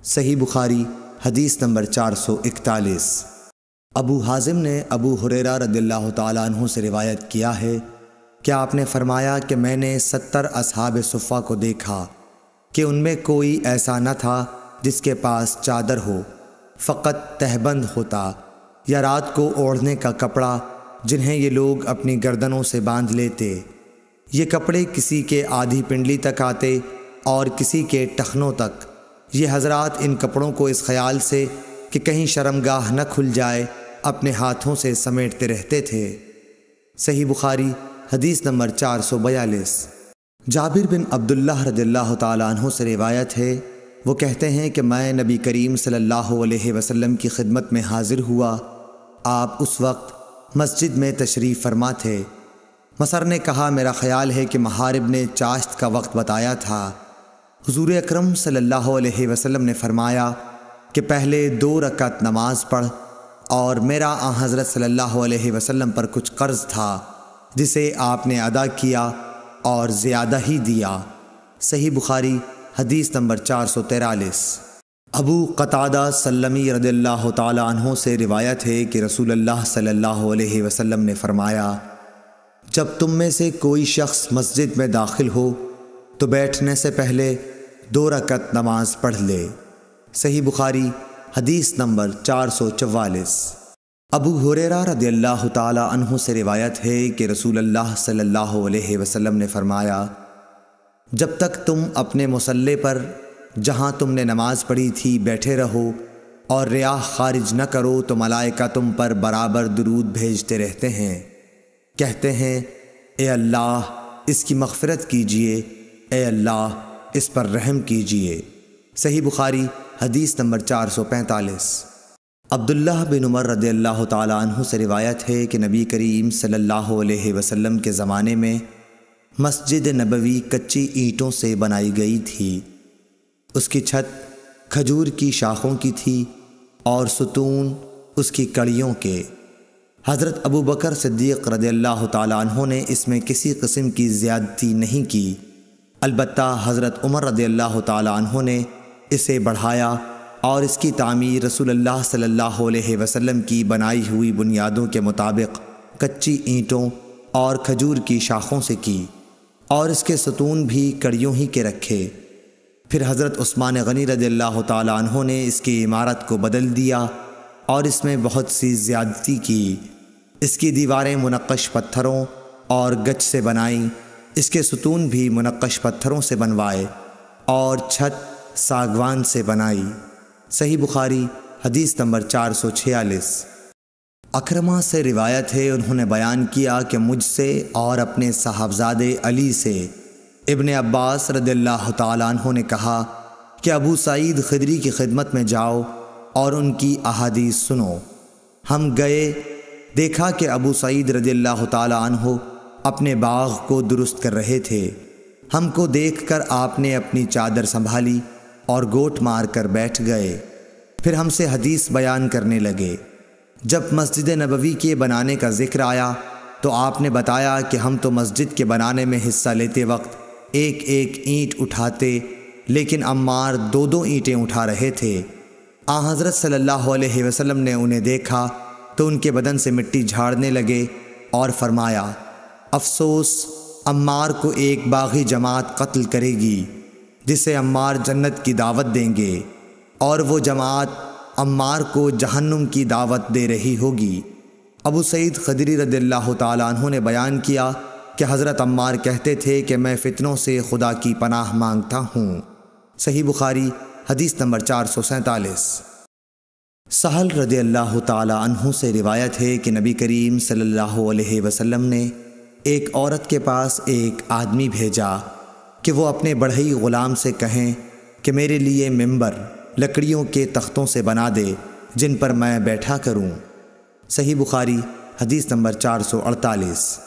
Speaker 1: صحیح بخاری حدیث نمبر 441۔ ابو حازم نے ابو ہریرہ رضی اللہ تعالیٰ عنہ سے روایت کیا ہے کہ آپ نے فرمایا کہ میں نے 70 اصحاب صفہ کو دیکھا کہ ان میں کوئی ایسا نہ تھا جس کے پاس چادر ہو، فقط تہبند ہوتا یا رات کو اوڑھنے کا کپڑا جنہیں یہ لوگ اپنی گردنوں سے باندھ لیتے۔ یہ کپڑے کسی کے آدھی پنڈلی تک آتے اور کسی کے ٹخنوں تک۔ یہ حضرات ان کپڑوں کو اس خیال سے کہ کہیں شرمگاہ نہ کھل جائے اپنے ہاتھوں سے سمیٹتے رہتے تھے۔ صحیح بخاری حدیث نمبر 442۔ جابر بن عبداللہ رضی اللہ تعالیٰ عنہ سے روایت ہے، وہ کہتے ہیں کہ میں نبی کریم صلی اللہ علیہ وسلم کی خدمت میں حاضر ہوا۔ آپ اس وقت مسجد میں تشریف فرما تھے۔ مصر نے کہا، میرا خیال ہے کہ محارب نے چاشت کا وقت بتایا تھا۔ حضور اکرم صلی اللہ علیہ وسلم نے فرمایا کہ پہلے 2 رکعت نماز پڑھ، اور میرا آن حضرت صلی اللہ علیہ وسلم پر کچھ قرض تھا جسے آپ نے ادا کیا اور زیادہ ہی دیا۔ صحیح بخاری حدیث نمبر 443۔ ابو قتادہ سلمی رضی اللہ تعالیٰ عنہ سے روایت ہے کہ رسول اللہ صلی اللہ علیہ وسلم نے فرمایا، جب تم میں سے کوئی شخص مسجد میں داخل ہو تو بیٹھنے سے پہلے 2 رکعت نماز پڑھ لے۔ صحیح بخاری حدیث نمبر 444۔ ابو ہریرہ رضی اللہ تعالیٰ عنہ سے روایت ہے کہ رسول اللہ صلی اللہ علیہ وسلم نے فرمایا، جب تک تم اپنے مصلی پر جہاں تم نے نماز پڑھی تھی بیٹھے رہو اور ریاح خارج نہ کرو تو ملائکہ تم پر برابر درود بھیجتے رہتے ہیں، کہتے ہیں، اے اللہ اس کی مغفرت کیجئے، اے اللہ اس پر رحم کیجئے۔ صحیح بخاری حدیث نمبر 445۔ عبداللہ بن عمر رضی اللہ تعالیٰ عنہ سے روایت ہے کہ نبی کریم صلی اللہ علیہ وسلم کے زمانے میں مسجد نبوی کچی اینٹوں سے بنائی گئی تھی۔ اس کی چھت کھجور کی شاخوں کی تھی اور ستون اس کی کڑیوں کے۔ حضرت ابو بکر صدیق رضی اللہ تعالیٰ عنہ نے اس میں کسی قسم کی زیادتی نہیں کی، البتہ حضرت عمر رضی اللہ تعالیٰ عنہ نے اسے بڑھایا اور اس کی تعمیر رسول اللہ صلی اللہ علیہ وسلم کی بنائی ہوئی بنیادوں کے مطابق کچی اینٹوں اور کھجور کی شاخوں سے کی، اور اس کے ستون بھی کڑیوں ہی کے رکھے۔ پھر حضرت عثمان غنی رضی اللہ تعالیٰ عنہ نے اس کی عمارت کو بدل دیا اور اس میں بہت سی زیادتی کی۔ اس کی دیواریں منقش پتھروں اور گچ سے بنائیں، اس کے ستون بھی منقش پتھروں سے بنوائے اور چھت ساگوان سے بنائی۔ صحیح بخاری حدیث نمبر 446۔ اکرمہ سے روایت ہے، انہوں نے بیان کیا کہ مجھ سے اور اپنے صاحبزادے علی سے ابن عباس رضی اللہ تعالیٰ عنہ نے کہا کہ ابو سعید خدری کی خدمت میں جاؤ اور ان کی احادیث سنو۔ ہم گئے، دیکھا کہ ابو سعید رضی اللہ تعالیٰ عنہ اپنے باغ کو درست کر رہے تھے۔ ہم کو دیکھ کر آپ نے اپنی چادر سنبھالی اور گوٹ مار کر بیٹھ گئے۔ پھر ہم سے حدیث بیان کرنے لگے۔ جب مسجد نبوی کے بنانے کا ذکر آیا تو آپ نے بتایا کہ ہم تو مسجد کے بنانے میں حصہ لیتے وقت ایک ایک اینٹ اٹھاتے، لیکن عمار 2 اینٹیں اٹھا رہے تھے۔ آن حضرت صلی اللہ علیہ وسلم نے انہیں دیکھا تو ان کے بدن سے مٹی جھاڑنے لگے اور فرمایا، افسوس عمار کو ایک باغی جماعت قتل کرے گی جسے عمار جنت کی دعوت دیں گے، اور وہ جماعت عمار کو جہنم کی دعوت دے رہی ہوگی۔ ابو سعید خدری رضی اللہ تعالیٰ عنہ نے بیان کیا کہ حضرت عمار کہتے تھے کہ میں فتنوں سے خدا کی پناہ مانگتا ہوں۔ صحیح بخاری حدیث نمبر 447۔ سہل رضی اللہ تعالیٰ عنہ سے روایت ہے کہ نبی کریم صلی اللہ علیہ وسلم نے ایک عورت کے پاس ایک آدمی بھیجا کہ وہ اپنے بڑھئی غلام سے کہیں کہ میرے لیے ممبر لکڑیوں کے تختوں سے بنا دے جن پر میں بیٹھا کروں۔ صحیح بخاری حدیث نمبر 448۔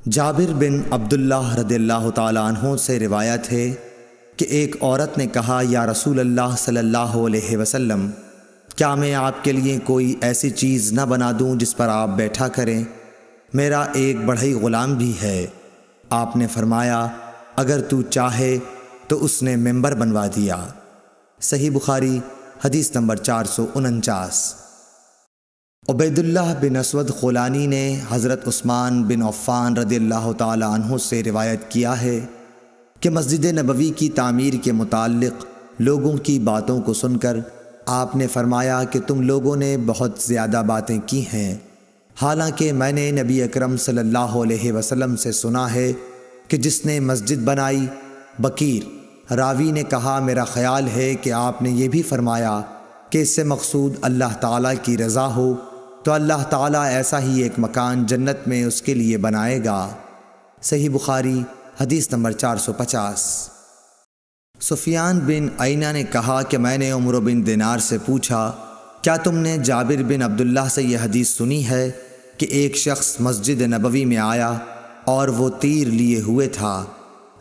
Speaker 1: جابر بن عبداللہ رضی اللہ تعالیٰ عنہ سے روایت ہے کہ ایک عورت نے کہا، یا رسول اللہ صلی اللہ علیہ وسلم، کیا میں آپ کے لیے کوئی ایسی چیز نہ بنا دوں جس پر آپ بیٹھا کریں؟ میرا ایک بڑھئی غلام بھی ہے۔ آپ نے فرمایا، اگر تو چاہے تو اس نے ممبر بنوا دیا۔ صحیح بخاری حدیث نمبر 449۔ عبید اللہ بن اسود خولانی نے حضرت عثمان بن عفان رضی اللہ تعالی عنہ سے روایت کیا ہے کہ مسجد نبوی کی تعمیر کے متعلق لوگوں کی باتوں کو سن کر آپ نے فرمایا کہ تم لوگوں نے بہت زیادہ باتیں کی ہیں، حالانکہ میں نے نبی اکرم صلی اللہ علیہ وسلم سے سنا ہے کہ جس نے مسجد بنائی بکیر۔ راوی نے کہا، میرا خیال ہے کہ آپ نے یہ بھی فرمایا کہ اس سے مقصود اللہ تعالیٰ کی رضا ہو تو اللہ تعالیٰ ایسا ہی ایک مکان جنت میں اس کے لیے بنائے گا۔ صحیح بخاری حدیث نمبر 450۔ سفیان بن عینہ نے کہا کہ میں نے عمرو بن دینار سے پوچھا، کیا تم نے جابر بن عبداللہ سے یہ حدیث سنی ہے کہ ایک شخص مسجد نبوی میں آیا اور وہ تیر لیے ہوئے تھا؟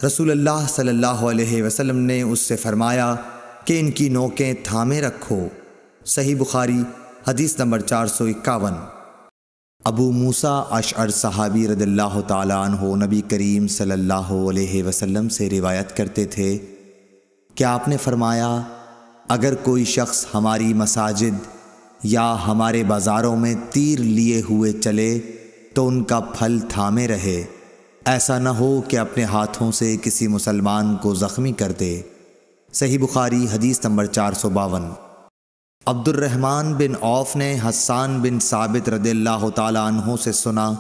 Speaker 1: رسول اللہ صلی اللہ علیہ وسلم نے اس سے فرمایا کہ ان کی نوکیں تھامے رکھو۔ صحیح بخاری حدیث نمبر 451۔ ابو موسیٰ اشعر صحابی رضی اللہ تعالیٰ عنہ نبی کریم صلی اللہ علیہ وسلم سے روایت کرتے تھے کہ آپ نے فرمایا، اگر کوئی شخص ہماری مساجد یا ہمارے بازاروں میں تیر لیے ہوئے چلے تو ان کا پھل تھامے رہے، ایسا نہ ہو کہ اپنے ہاتھوں سے کسی مسلمان کو زخمی کر دے۔ صحیح بخاری حدیث نمبر 452۔ عبد الرحمن بن عوف نے حسان بن ثابت رضی اللہ تعالیٰ عنہ سے سنا،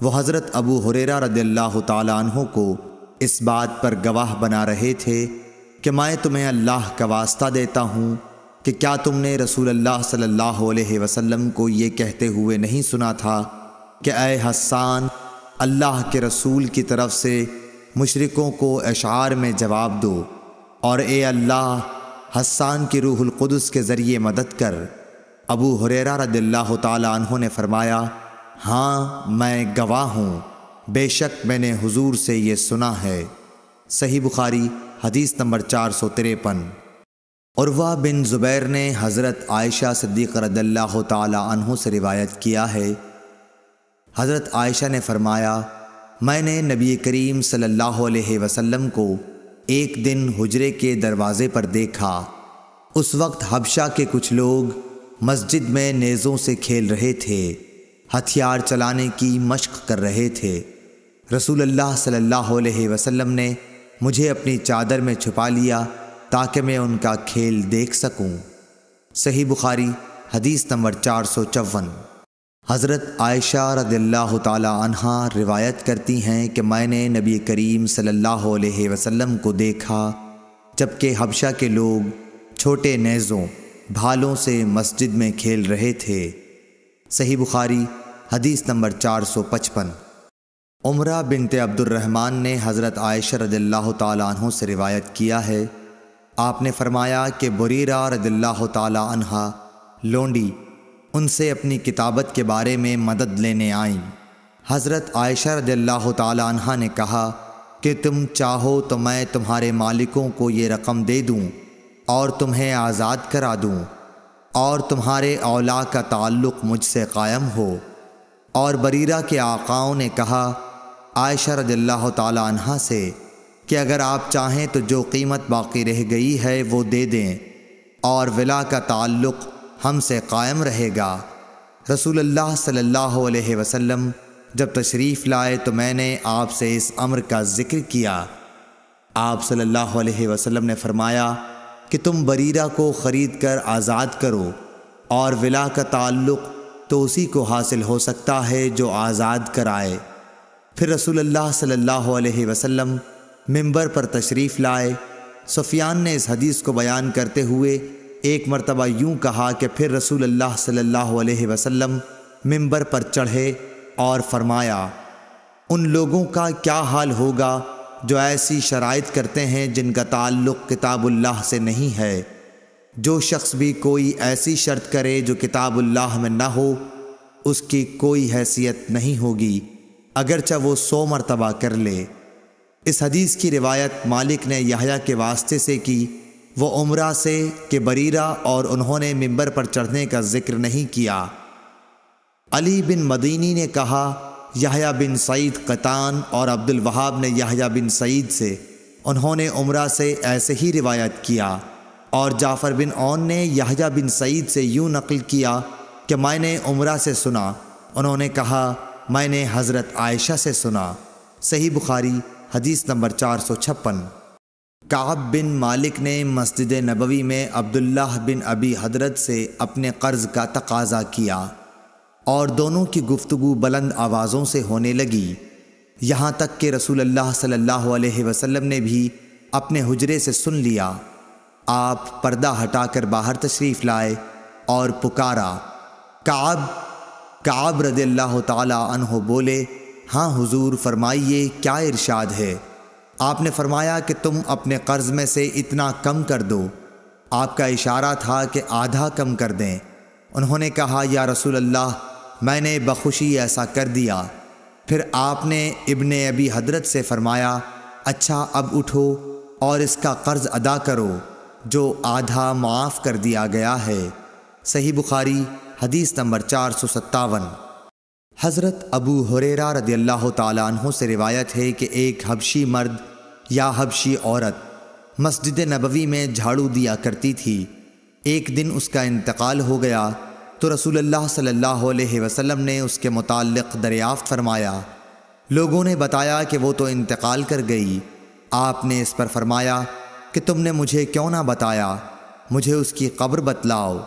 Speaker 1: وہ حضرت ابو ہریرہ رضی اللہ تعالیٰ عنہ کو اس بات پر گواہ بنا رہے تھے کہ میں تمہیں اللہ کا واسطہ دیتا ہوں کہ کیا تم نے رسول اللہ صلی اللہ علیہ وسلم کو یہ کہتے ہوئے نہیں سنا تھا کہ اے حسان، اللہ کے رسول کی طرف سے مشرکوں کو اشعار میں جواب دو، اور اے اللہ، حسان کی روح القدس کے ذریعے مدد کر۔ ابو ہریرہ رضی اللہ تعالی عنہ نے فرمایا، ہاں میں گواہ ہوں، بے شک میں نے حضور سے یہ سنا ہے۔ صحیح بخاری حدیث نمبر 453۔ عروہ بن زبیر نے حضرت عائشہ صدیقہ رضی اللہ تعالی عنہ سے روایت کیا ہے، حضرت عائشہ نے فرمایا، میں نے نبی کریم صلی اللہ علیہ وسلم کو ایک دن حجرے کے دروازے پر دیکھا۔ اس وقت حبشہ کے کچھ لوگ مسجد میں نیزوں سے کھیل رہے تھے، ہتھیار چلانے کی مشق کر رہے تھے۔ رسول اللہ صلی اللہ علیہ وسلم نے مجھے اپنی چادر میں چھپا لیا تاکہ میں ان کا کھیل دیکھ سکوں۔ صحیح بخاری حدیث نمبر 454۔ حضرت عائشہ رضی اللہ تعالی عنہا روایت کرتی ہیں کہ میں نے نبی کریم صلی اللہ علیہ وسلم کو دیکھا جبکہ حبشہ کے لوگ چھوٹے نیزوں بھالوں سے مسجد میں کھیل رہے تھے۔ صحیح بخاری حدیث نمبر 455۔ عمرہ بنت عبد الرحمن نے حضرت عائشہ رضی اللہ تعالی عنہ سے روایت کیا ہے، آپ نے فرمایا کہ بریرہ رضی اللہ تعالی عنہا لونڈی ان سے اپنی کتابت کے بارے میں مدد لینے آئیں۔ حضرت عائشہ رضی اللہ تعالی عنہا نے کہا کہ تم چاہو تو میں تمہارے مالکوں کو یہ رقم دے دوں اور تمہیں آزاد کرا دوں، اور تمہارے اولا کا تعلق مجھ سے قائم ہو۔ اور بریرہ کے آقاؤں نے کہا عائشہ رضی اللہ تعالی عنہا سے کہ اگر آپ چاہیں تو جو قیمت باقی رہ گئی ہے وہ دے دیں، اور ولا کا تعلق ہم سے قائم رہے گا۔ رسول اللہ صلی اللہ علیہ وسلم جب تشریف لائے تو میں نے آپ سے اس امر کا ذکر کیا۔ آپ صلی اللہ علیہ وسلم نے فرمایا کہ تم بریرہ کو خرید کر آزاد کرو، اور ولا کا تعلق تو اسی کو حاصل ہو سکتا ہے جو آزاد کرائے۔ پھر رسول اللہ صلی اللہ علیہ وسلم منبر پر تشریف لائے۔ سفیان نے اس حدیث کو بیان کرتے ہوئے ایک مرتبہ یوں کہا کہ پھر رسول اللہ صلی اللہ علیہ وسلم منبر پر چڑھے اور فرمایا، ان لوگوں کا کیا حال ہوگا جو ایسی شرائط کرتے ہیں جن کا تعلق کتاب اللہ سے نہیں ہے۔ جو شخص بھی کوئی ایسی شرط کرے جو کتاب اللہ میں نہ ہو، اس کی کوئی حیثیت نہیں ہوگی، اگرچہ وہ 100 مرتبہ کر لے۔ اس حدیث کی روایت مالک نے یحییٰ کے واسطے سے کی، وہ عمرہ سے کہ بریرہ اور انہوں نے ممبر پر چڑھنے کا ذکر نہیں کیا۔ علی بن مدینی نے کہا، یحییٰ بن سعید قطان اور عبد الوہاب نے یحییٰ بن سعید سے، انہوں نے عمرہ سے ایسے ہی روایت کیا، اور جعفر بن عون نے یحییٰ بن سعید سے یوں نقل کیا کہ میں نے عمرہ سے سنا، انہوں نے کہا میں نے حضرت عائشہ سے سنا۔ صحیح بخاری حدیث نمبر 456۔ کعب بن مالک نے مسجد نبوی میں عبداللہ بن ابی حضرت سے اپنے قرض کا تقاضا کیا، اور دونوں کی گفتگو بلند آوازوں سے ہونے لگی، یہاں تک کہ رسول اللہ صلی اللہ علیہ وسلم نے بھی اپنے حجرے سے سن لیا۔ آپ پردہ ہٹا کر باہر تشریف لائے اور پکارا، کعب رضی اللہ تعالی عنہ بولے، ہاں حضور فرمائیے کیا ارشاد ہے؟ آپ نے فرمایا کہ تم اپنے قرض میں سے اتنا کم کر دو۔ آپ کا اشارہ تھا کہ آدھا کم کر دیں۔ انہوں نے کہا، یا رسول اللہ میں نے بخوشی ایسا کر دیا۔ پھر آپ نے ابن ابی حضرت سے فرمایا، اچھا اب اٹھو اور اس کا قرض ادا کرو جو آدھا معاف کر دیا گیا ہے۔ صحیح بخاری حدیث نمبر 457۔ حضرت ابو ہریرہ رضی اللہ تعالیٰ عنہ سے روایت ہے کہ ایک حبشی مرد یا حبشی عورت مسجد نبوی میں جھاڑو دیا کرتی تھی۔ ایک دن اس کا انتقال ہو گیا تو رسول اللہ صلی اللہ علیہ وسلم نے اس کے متعلق دریافت فرمایا۔ لوگوں نے بتایا کہ وہ تو انتقال کر گئی۔ آپ نے اس پر فرمایا کہ تم نے مجھے کیوں نہ بتایا، مجھے اس کی قبر بتلاؤ۔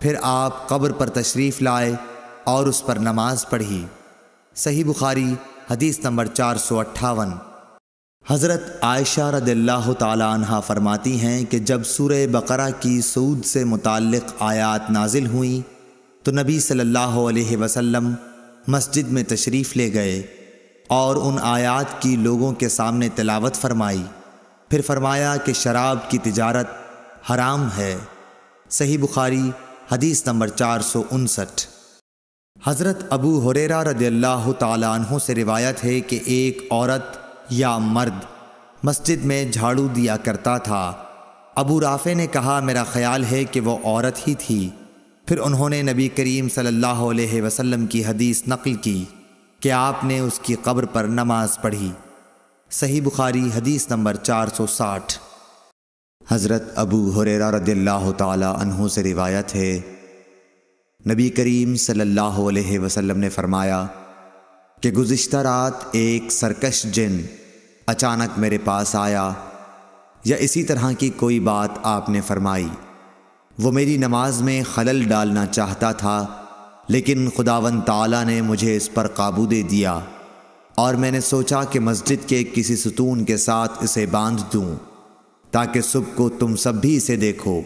Speaker 1: پھر آپ قبر پر تشریف لائے اور اس پر نماز پڑھی۔ صحیح بخاری حدیث نمبر 458۔ حضرت عائشہ رضی اللہ تعالی عنہ فرماتی ہیں کہ جب سورہ بقرہ کی سود سے متعلق آیات نازل ہوئیں تو نبی صلی اللہ علیہ وسلم مسجد میں تشریف لے گئے اور ان آیات کی لوگوں کے سامنے تلاوت فرمائی۔ پھر فرمایا کہ شراب کی تجارت حرام ہے۔ صحیح بخاری حدیث نمبر 459۔ حضرت ابو ہریرہ رضی اللہ تعالی عنہ سے روایت ہے کہ ایک عورت یا مرد مسجد میں جھاڑو دیا کرتا تھا۔ ابو رافع نے کہا، میرا خیال ہے کہ وہ عورت ہی تھی۔ پھر انہوں نے نبی کریم صلی اللہ علیہ وسلم کی حدیث نقل کی کہ آپ نے اس کی قبر پر نماز پڑھی۔ صحیح بخاری حدیث نمبر 460۔ حضرت ابو ہریرہ رضی اللہ تعالی عنہ سے روایت ہے، نبی کریم صلی اللہ علیہ وسلم نے فرمایا کہ گزشتہ رات ایک سرکش جن اچانک میرے پاس آیا، یا اسی طرح کی کوئی بات آپ نے فرمائی۔ وہ میری نماز میں خلل ڈالنا چاہتا تھا، لیکن خداوند تعالیٰ نے مجھے اس پر قابو دے دیا، اور میں نے سوچا کہ مسجد کے کسی ستون کے ساتھ اسے باندھ دوں تاکہ صبح کو تم سب بھی اسے دیکھو۔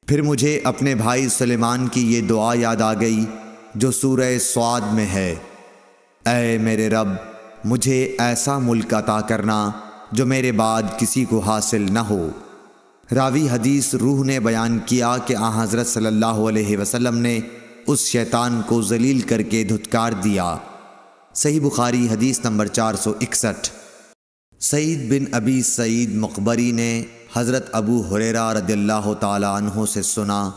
Speaker 1: پھر مجھے اپنے بھائی سلیمان کی یہ دعا یاد آ گئی جو سورہ صاد میں ہے، اے میرے رب مجھے ایسا ملک عطا کرنا جو میرے بعد کسی کو حاصل نہ ہو۔ راوی حدیث روح نے بیان کیا کہ آن حضرت صلی اللہ علیہ وسلم نے اس شیطان کو ذلیل کر کے دھتکار دیا۔ صحیح بخاری حدیث نمبر 461۔ سعید بن ابی سعید مقبری نے حضرت ابو ہریرہ رضی اللہ تعالی عنہ سے سنا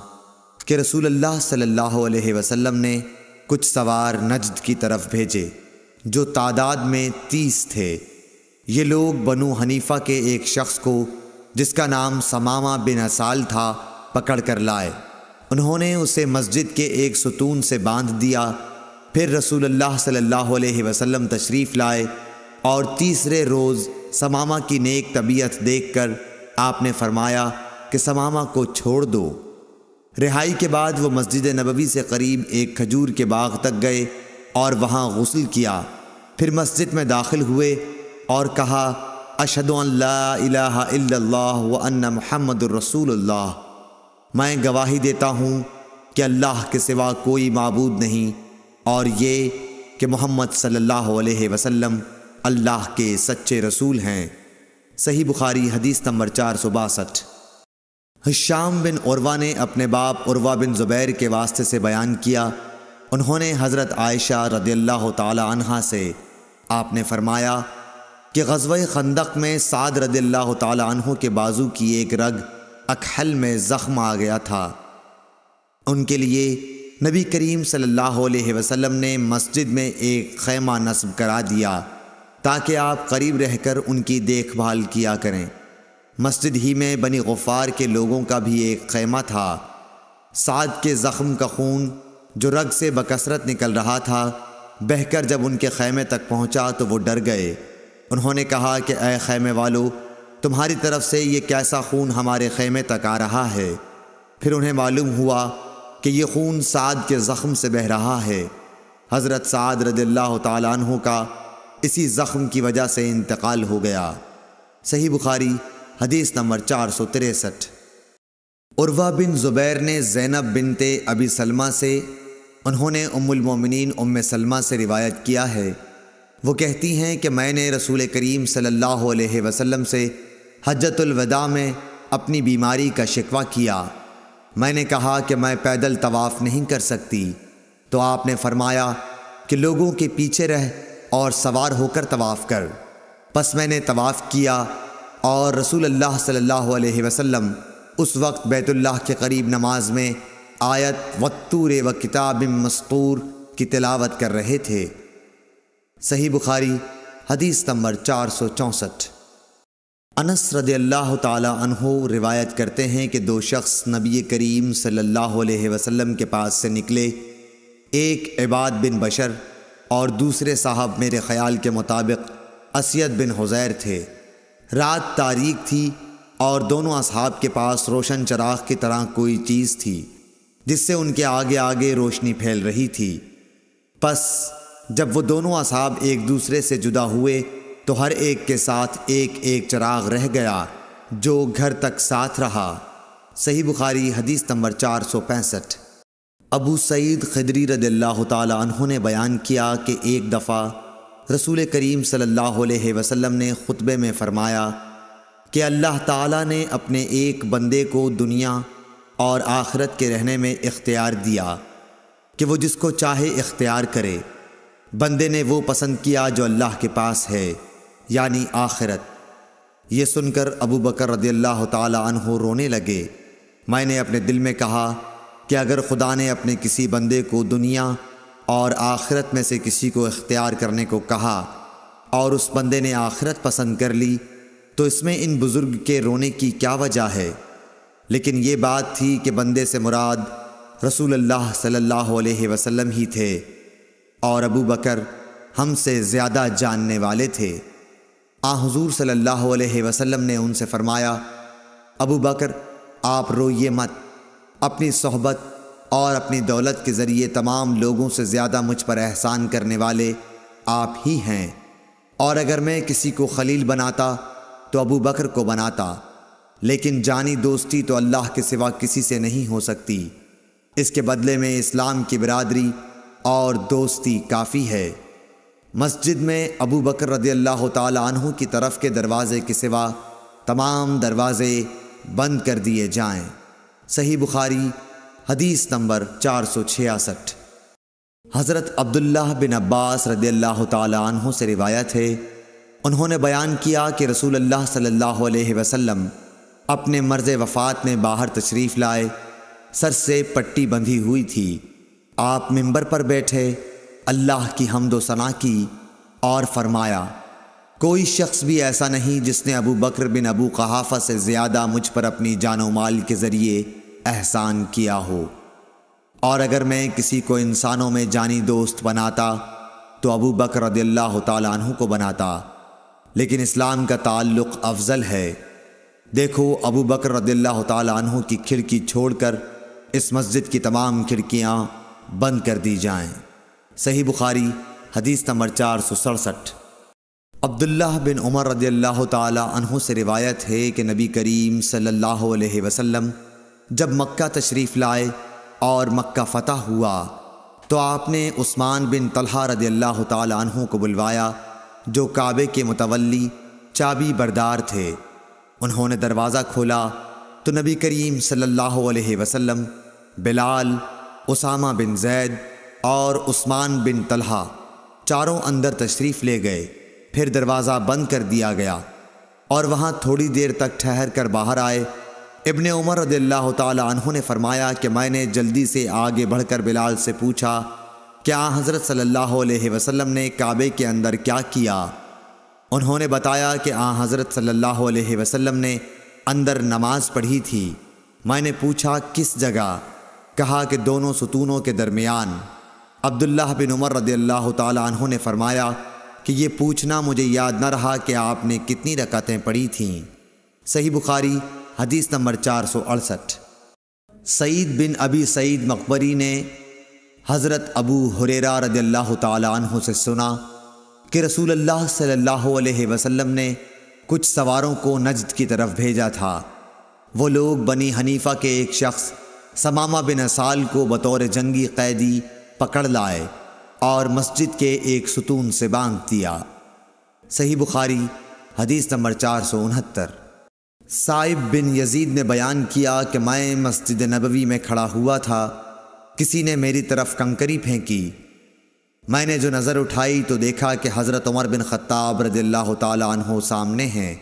Speaker 1: کہ رسول اللہ صلی اللہ علیہ وسلم نے کچھ سوار نجد کی طرف بھیجے جو تعداد میں 30 تھے۔ یہ لوگ بنو حنیفہ کے ایک شخص کو جس کا نام ثمامہ بن اسال تھا پکڑ کر لائے۔ انہوں نے اسے مسجد کے ایک ستون سے باندھ دیا۔ پھر رسول اللہ صلی اللہ علیہ وسلم تشریف لائے اور تیسرے روز ثمامہ کی نیک طبیعت دیکھ کر آپ نے فرمایا کہ ثمامہ کو چھوڑ دو۔ رہائی کے بعد وہ مسجد نبوی سے قریب ایک کھجور کے باغ تک گئے اور وہاں غسل کیا۔ پھر مسجد میں داخل ہوئے اور کہا، اشہد ان لا الہ الا اللہ وان محمد الرسول اللہ، میں گواہی دیتا ہوں کہ اللہ کے سوا کوئی معبود نہیں، اور یہ کہ محمد صلی اللہ علیہ وسلم اللہ کے سچے رسول ہیں۔ صحیح بخاری حدیث نمبر 462۔ ہشام بن عروہ نے اپنے باپ عروہ بن زبیر کے واسطے سے بیان کیا، انہوں نے حضرت عائشہ رضی اللہ تعالی عنہا سے آپ نے فرمایا کہ غزوہ خندق میں سعد رضی اللہ تعالی عنہ کے بازو کی ایک رگ اکحل میں زخم آ گیا تھا۔ ان کے لیے نبی کریم صلی اللہ علیہ وسلم نے مسجد میں ایک خیمہ نصب کرا دیا تاکہ آپ قریب رہ کر ان کی دیکھ بھال کیا کریں۔ مسجد ہی میں بنی غفار کے لوگوں کا بھی ایک خیمہ تھا۔ سعد کے زخم کا خون جو رگ سے بکثرت نکل رہا تھا بہہ کر جب ان کے خیمے تک پہنچا تو وہ ڈر گئے۔ انہوں نے کہا کہ اے خیمے والو، تمہاری طرف سے یہ کیسا خون ہمارے خیمے تک آ رہا ہے؟ پھر انہیں معلوم ہوا کہ یہ خون سعد کے زخم سے بہہ رہا ہے۔ حضرت سعد رضی اللہ تعالی عنہ کا اسی زخم کی وجہ سے انتقال ہو گیا۔ صحیح بخاری حدیث نمبر 463۔ عروہ بن زبیر نے زینب بنت ابی سلمہ سے، انہوں نے ام المومنین ام سلمہ سے روایت کیا ہے، وہ کہتی ہیں کہ میں نے رسول کریم صلی اللہ علیہ وسلم سے حجۃ الوداع میں اپنی بیماری کا شکوہ کیا۔ میں نے کہا کہ میں پیدل طواف نہیں کر سکتی، تو آپ نے فرمایا کہ لوگوں کے پیچھے رہ اور سوار ہو کر طواف کر۔ پس میں نے طواف کیا اور رسول اللہ صلی اللہ علیہ وسلم اس وقت بیت اللہ کے قریب نماز میں آیت والطور وکتاب مسطور کی تلاوت کر رہے تھے۔ صحیح بخاری حدیث نمبر 464۔ انس رضی اللہ تعالی عنہ روایت کرتے ہیں کہ دو شخص نبی کریم صلی اللہ علیہ وسلم کے پاس سے نکلے، ایک عباد بن بشر اور دوسرے صاحب میرے خیال کے مطابق اسید بن حزیر تھے۔ رات تاریک تھی اور دونوں اصحاب کے پاس روشن چراغ کی طرح کوئی چیز تھی جس سے ان کے آگے آگے روشنی پھیل رہی تھی۔ پس جب وہ دونوں اصحاب ایک دوسرے سے جدا ہوئے تو ہر ایک کے ساتھ ایک ایک چراغ رہ گیا جو گھر تک ساتھ رہا۔ صحیح بخاری حدیث نمبر 465۔ ابو سعید خدری رضی اللہ تعالی عنہ نے بیان کیا کہ ایک دفعہ رسول کریم صلی اللہ علیہ وسلم نے خطبے میں فرمایا کہ اللہ تعالیٰ نے اپنے ایک بندے کو دنیا اور آخرت کے رہنے میں اختیار دیا کہ وہ جس کو چاہے اختیار کرے۔ بندے نے وہ پسند کیا جو اللہ کے پاس ہے، یعنی آخرت۔ یہ سن کر ابو بکر رضی اللہ تعالی عنہ رونے لگے۔ میں نے اپنے دل میں کہا کہ اگر خدا نے اپنے کسی بندے کو دنیا اور آخرت میں سے کسی کو اختیار کرنے کو کہا اور اس بندے نے آخرت پسند کر لی تو اس میں ان بزرگ کے رونے کی کیا وجہ ہے؟ لیکن یہ بات تھی کہ بندے سے مراد رسول اللہ صلی اللہ علیہ وسلم ہی تھے اور ابو بکر ہم سے زیادہ جاننے والے تھے۔ حضور صلی اللہ علیہ وسلم نے ان سے فرمایا، ابو بکر آپ روئیے مت، اپنی صحبت اور اپنی دولت کے ذریعے تمام لوگوں سے زیادہ مجھ پر احسان کرنے والے آپ ہی ہیں، اور اگر میں کسی کو خلیل بناتا تو ابو بکر کو بناتا، لیکن جانی دوستی تو اللہ کے سوا کسی سے نہیں ہو سکتی، اس کے بدلے میں اسلام کی برادری اور دوستی کافی ہے۔ مسجد میں ابو بکر رضی اللہ تعالی عنہ کی طرف کے دروازے کے سوا تمام دروازے بند کر دیے جائیں۔ صحیح بخاری حدیث نمبر 466۔ حضرت عبداللہ بن عباس رضی اللہ تعالی عنہ سے روایت ہے، انہوں نے بیان کیا کہ رسول اللہ صلی اللہ علیہ وسلم اپنے مرض وفات میں باہر تشریف لائے، سر سے پٹی بندھی ہوئی تھی۔ آپ منبر پر بیٹھے، اللہ کی حمد و ثنا کی اور فرمایا، کوئی شخص بھی ایسا نہیں جس نے ابو بکر بن ابو قحافہ سے زیادہ مجھ پر اپنی جان و مال کے ذریعے احسان کیا ہو، اور اگر میں کسی کو انسانوں میں جانی دوست بناتا تو ابو بکر رضی اللہ تعالی عنہ کو بناتا، لیکن اسلام کا تعلق افضل ہے۔ دیکھو ابو بکر رضی اللہ تعالی عنہ کی کھڑکی چھوڑ کر اس مسجد کی تمام کھڑکیاں بند کر دی جائیں۔ صحیح بخاری حدیث نمبر 467۔ عبداللہ بن عمر رضی اللہ تعالی عنہ سے روایت ہے کہ نبی کریم صلی اللہ علیہ وسلم جب مکہ تشریف لائے اور مکہ فتح ہوا تو آپ نے عثمان بن طلحہ رضی اللہ تعالی عنہ کو بلوایا جو کعبے کے متولی چابی بردار تھے۔ انہوں نے دروازہ کھولا تو نبی کریم صلی اللہ علیہ وسلم، بلال، اسامہ بن زید اور عثمان بن طلحہ چاروں اندر تشریف لے گئے۔ پھر دروازہ بند کر دیا گیا اور وہاں تھوڑی دیر تک ٹھہر کر باہر آئے۔ ابن عمر رضی اللہ تعالی عنہ نے فرمایا کہ میں نے جلدی سے آگے بڑھ کر بلال سے پوچھا کہ حضرت صلی اللہ علیہ وسلم نے کعبے کے اندر کیا کیا؟ انہوں نے بتایا کہ حضرت صلی اللہ علیہ وسلم نے اندر نماز پڑھی تھی۔ میں نے پوچھا کس جگہ؟ کہا کہ دونوں ستونوں کے درمیان۔ عبداللہ بن عمر رضی اللہ تعالی عنہ نے فرمایا کہ یہ پوچھنا مجھے یاد نہ رہا کہ آپ نے کتنی رکعتیں پڑھی تھیں۔ صحیح بخاری حدیث نمبر 468۔ سعید بن ابی سعید مقبری نے حضرت ابو ہریرہ رضی اللہ تعالی عنہ سے سنا کہ رسول اللہ صلی اللہ علیہ وسلم نے کچھ سواروں کو نجد کی طرف بھیجا تھا۔ وہ لوگ بنی حنیفہ کے ایک شخص ثمامہ بن اسال کو بطور جنگی قیدی پکڑ لائے اور مسجد کے ایک ستون سے باندھ دیا۔ صحیح بخاری حدیث نمبر 469۔ صائب بن یزید نے بیان کیا کہ میں مسجد نبوی میں کھڑا ہوا تھا، کسی نے میری طرف کنکری پھینکی۔ میں نے جو نظر اٹھائی تو دیکھا کہ حضرت عمر بن خطاب رضی اللہ تعالی عنہ سامنے ہیں۔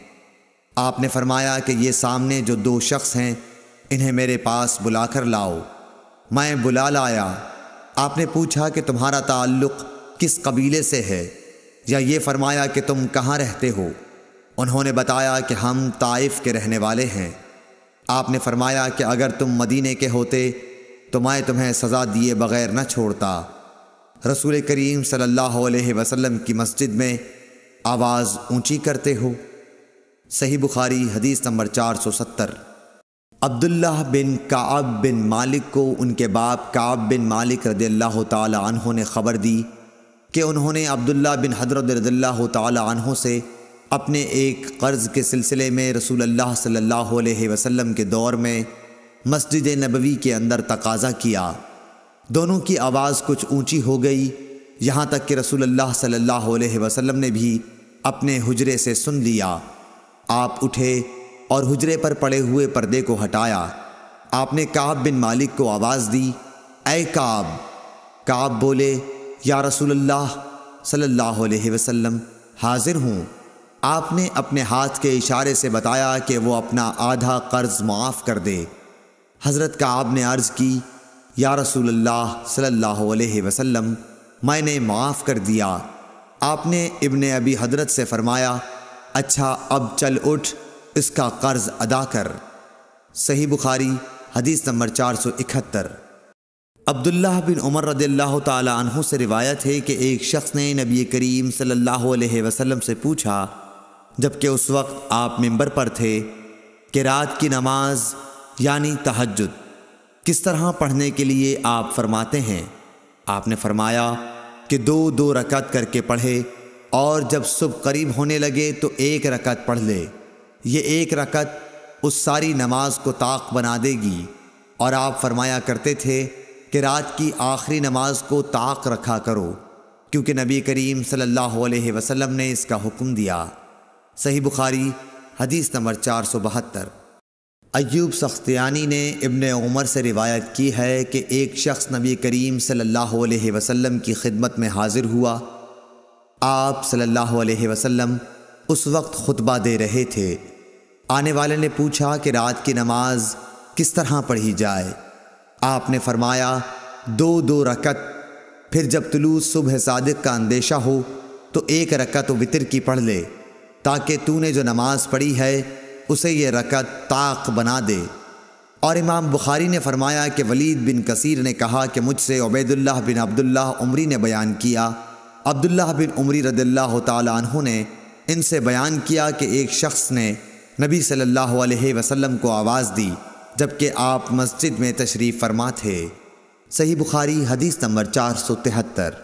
Speaker 1: آپ نے فرمایا کہ یہ سامنے جو دو شخص ہیں انہیں میرے پاس بلا کر لاؤ۔ میں بلا لایا۔ آپ نے پوچھا کہ تمہارا تعلق کس قبیلے سے ہے، یا یہ فرمایا کہ تم کہاں رہتے ہو؟ انہوں نے بتایا کہ ہم طائف کے رہنے والے ہیں۔ آپ نے فرمایا کہ اگر تم مدینے کے ہوتے تو میں تمہیں سزا دیے بغیر نہ چھوڑتا۔ رسول کریم صلی اللہ علیہ وسلم کی مسجد میں آواز اونچی کرتے ہو۔ صحیح بخاری حدیث نمبر 470۔ عبداللہ بن کعب بن مالک کو ان کے باپ کعب بن مالک رضی اللہ تعالی عنہ نے خبر دی کہ انہوں نے عبداللہ بن حضرت رضی اللہ تعالی عنہ سے اپنے ایک قرض کے سلسلے میں رسول اللہ صلی اللہ علیہ وسلم کے دور میں مسجد نبوی کے اندر تقاضا کیا۔ دونوں کی آواز کچھ اونچی ہو گئی، یہاں تک کہ رسول اللہ صلی اللہ علیہ وسلم نے بھی اپنے حجرے سے سن لیا۔ آپ اٹھے اور حجرے پر پڑے ہوئے پردے کو ہٹایا۔ آپ نے کعب بن مالک کو آواز دی، اے کعب۔ کعب بولے، یا رسول اللہ صلی اللہ علیہ وسلم، حاضر ہوں۔ آپ نے اپنے ہاتھ کے اشارے سے بتایا کہ وہ اپنا آدھا قرض معاف کر دے۔ حضرت کعب نے عرض کی، یا رسول اللہ صلی اللہ علیہ وسلم، میں نے معاف کر دیا۔ آپ نے ابن ابی حضرت سے فرمایا، اچھا اب چل اٹھ، اس کا قرض ادا کر۔ صحیح بخاری حدیث نمبر 471۔ عبداللہ بن عمر رضی اللہ تعالی عنہ سے روایت ہے کہ ایک شخص نے نبی کریم صلی اللہ علیہ وسلم سے پوچھا، جبکہ اس وقت آپ منبر پر تھے، کہ رات کی نماز یعنی تہجد کس طرح پڑھنے کے لیے آپ فرماتے ہیں؟ آپ نے فرمایا کہ 2 رکعت کر کے پڑھے، اور جب صبح قریب ہونے لگے تو 1 رکعت پڑھ لے۔ یہ 1 رکعت اس ساری نماز کو طاق بنا دے گی۔ اور آپ فرمایا کرتے تھے کہ رات کی آخری نماز کو طاق رکھا کرو، کیونکہ نبی کریم صلی اللہ علیہ وسلم نے اس کا حکم دیا۔ صحیح بخاری حدیث نمبر 472۔ ایوب سختیانی نے ابن عمر سے روایت کی ہے کہ ایک شخص نبی کریم صلی اللہ علیہ وسلم کی خدمت میں حاضر ہوا۔ آپ صلی اللہ علیہ وسلم اس وقت خطبہ دے رہے تھے۔ آنے والے نے پوچھا کہ رات کی نماز کس طرح پڑھی جائے؟ آپ نے فرمایا 2 رکعت، پھر جب طلوع صبح صادق کا اندیشہ ہو تو 1 رکعت وتر کی پڑھ لے، تاکہ تو نے جو نماز پڑھی ہے اسے یہ رکعت طاق بنا دے۔ اور امام بخاری نے فرمایا کہ ولید بن کثیر نے کہا کہ مجھ سے عبید اللہ بن عبداللہ عمری نے بیان کیا۔ عبداللہ بن عمری رضی اللہ تعالی عنہ نے ان سے بیان کیا کہ ایک شخص نے نبی صلی اللہ علیہ وسلم کو آواز دی جبکہ آپ مسجد میں تشریف فرما تھے۔ صحیح بخاری حدیث نمبر 473۔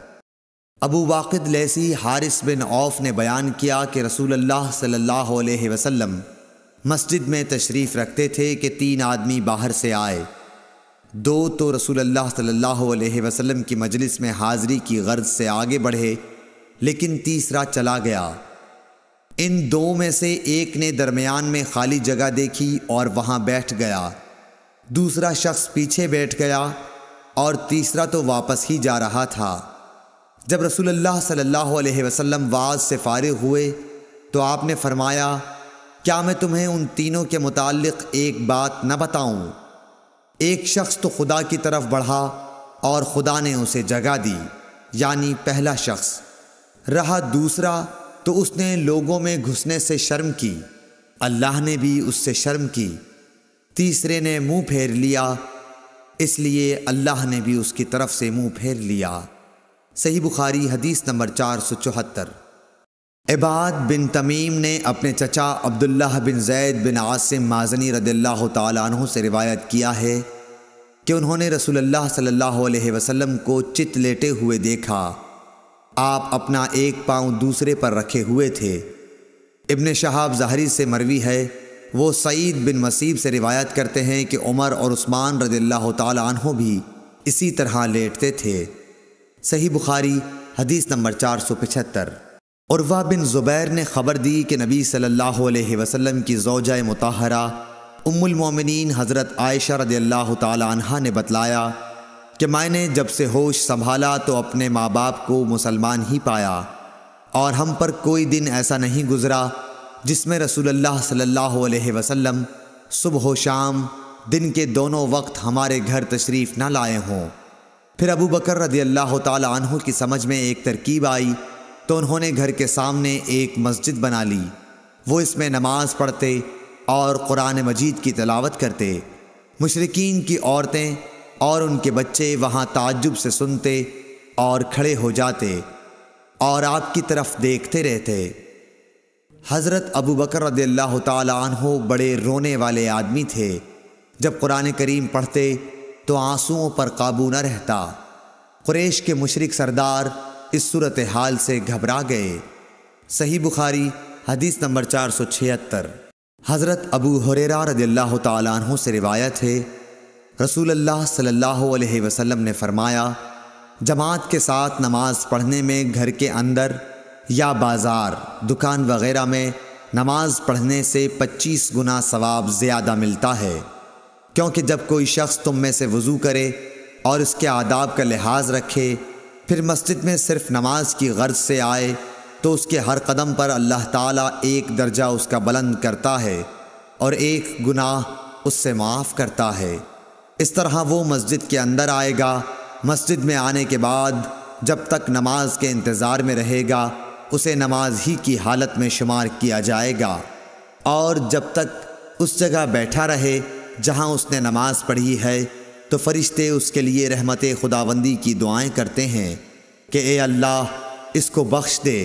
Speaker 1: ابو واقد لیثی حارث بن عوف نے بیان کیا کہ رسول اللہ صلی اللہ علیہ وسلم مسجد میں تشریف رکھتے تھے کہ 3 آدمی باہر سے آئے۔ 2 تو رسول اللہ صلی اللہ علیہ وسلم کی مجلس میں حاضری کی غرض سے آگے بڑھے، لیکن تیسرا چلا گیا۔ ان دو میں سے ایک نے درمیان میں خالی جگہ دیکھی اور وہاں بیٹھ گیا، دوسرا شخص پیچھے بیٹھ گیا اور تیسرا تو واپس ہی جا رہا تھا۔ جب رسول اللہ صلی اللہ علیہ وسلم واعظ سے فارغ ہوئے تو آپ نے فرمایا، کیا میں تمہیں ان تینوں کے متعلق ایک بات نہ بتاؤں؟ ایک شخص تو خدا کی طرف بڑھا اور خدا نے اسے جگہ دی، یعنی پہلا شخص۔ رہا دوسرا تو اس نے لوگوں میں گھسنے سے شرم کی، اللہ نے بھی اس سے شرم کی۔ تیسرے نے منہ پھیر لیا، اس لیے اللہ نے بھی اس کی طرف سے منہ پھیر لیا۔ صحیح بخاری حدیث نمبر 474۔ عباد بن تمیم نے اپنے چچا عبداللہ بن زید بن عاصم مازنی رضی اللہ تعالیٰ عنہ سے روایت کیا ہے کہ انہوں نے رسول اللہ صلی اللہ علیہ وسلم کو چت لیٹے ہوئے دیکھا۔ آپ اپنا ایک پاؤں دوسرے پر رکھے ہوئے تھے۔ ابن شہاب ظاہری سے مروی ہے، وہ سعید بن مسیب سے روایت کرتے ہیں کہ عمر اور عثمان رضی اللہ تعالیٰ عنہ بھی اسی طرح لیٹتے تھے۔ صحیح بخاری حدیث نمبر 475۔ عروہ بن زبیر نے خبر دی کہ نبی صلی اللہ علیہ وسلم کی زوجہ مطہرہ ام المومنین حضرت عائشہ رضی اللہ تعالی عنہا نے بتلایا کہ میں نے جب سے ہوش سنبھالا تو اپنے ماں باپ کو مسلمان ہی پایا، اور ہم پر کوئی دن ایسا نہیں گزرا جس میں رسول اللہ صلی اللہ علیہ وسلم صبح و شام دن کے دونوں وقت ہمارے گھر تشریف نہ لائے ہوں۔ پھر ابو بکر رضی اللہ تعالی عنہ کی سمجھ میں ایک ترکیب آئی تو انہوں نے گھر کے سامنے ایک مسجد بنا لی، وہ اس میں نماز پڑھتے اور قرآن مجید کی تلاوت کرتے۔ مشرکین کی عورتیں اور ان کے بچے وہاں تعجب سے سنتے اور کھڑے ہو جاتے اور آپ کی طرف دیکھتے رہتے۔ حضرت ابو بکر رضی اللہ تعالی عنہ بڑے رونے والے آدمی تھے، جب قرآن کریم پڑھتے تو آنسوؤں پر قابو نہ رہتا۔ قریش کے مشرک سردار اس صورتحال سے گھبرا گئے۔ صحیح بخاری حدیث نمبر 476۔ حضرت ابو ہریرہ رضی اللہ تعالیٰ عنہ سے روایت ہے، رسول اللہ صلی اللہ علیہ وسلم نے فرمایا، جماعت کے ساتھ نماز پڑھنے میں گھر کے اندر یا بازار، دکان وغیرہ میں نماز پڑھنے سے 25 گنا ثواب زیادہ ملتا ہے، کیونکہ جب کوئی شخص تم میں سے وضو کرے اور اس کے آداب کا لحاظ رکھے، پھر مسجد میں صرف نماز کی غرض سے آئے تو اس کے ہر قدم پر اللہ تعالیٰ ایک درجہ اس کا بلند کرتا ہے اور ایک گناہ اس سے معاف کرتا ہے۔ اس طرح وہ مسجد کے اندر آئے گا، مسجد میں آنے کے بعد جب تک نماز کے انتظار میں رہے گا اسے نماز ہی کی حالت میں شمار کیا جائے گا، اور جب تک اس جگہ بیٹھا رہے جہاں اس نے نماز پڑھی ہے تو فرشتے اس کے لیے رحمت خداوندی کی دعائیں کرتے ہیں کہ اے اللہ اس کو بخش دے،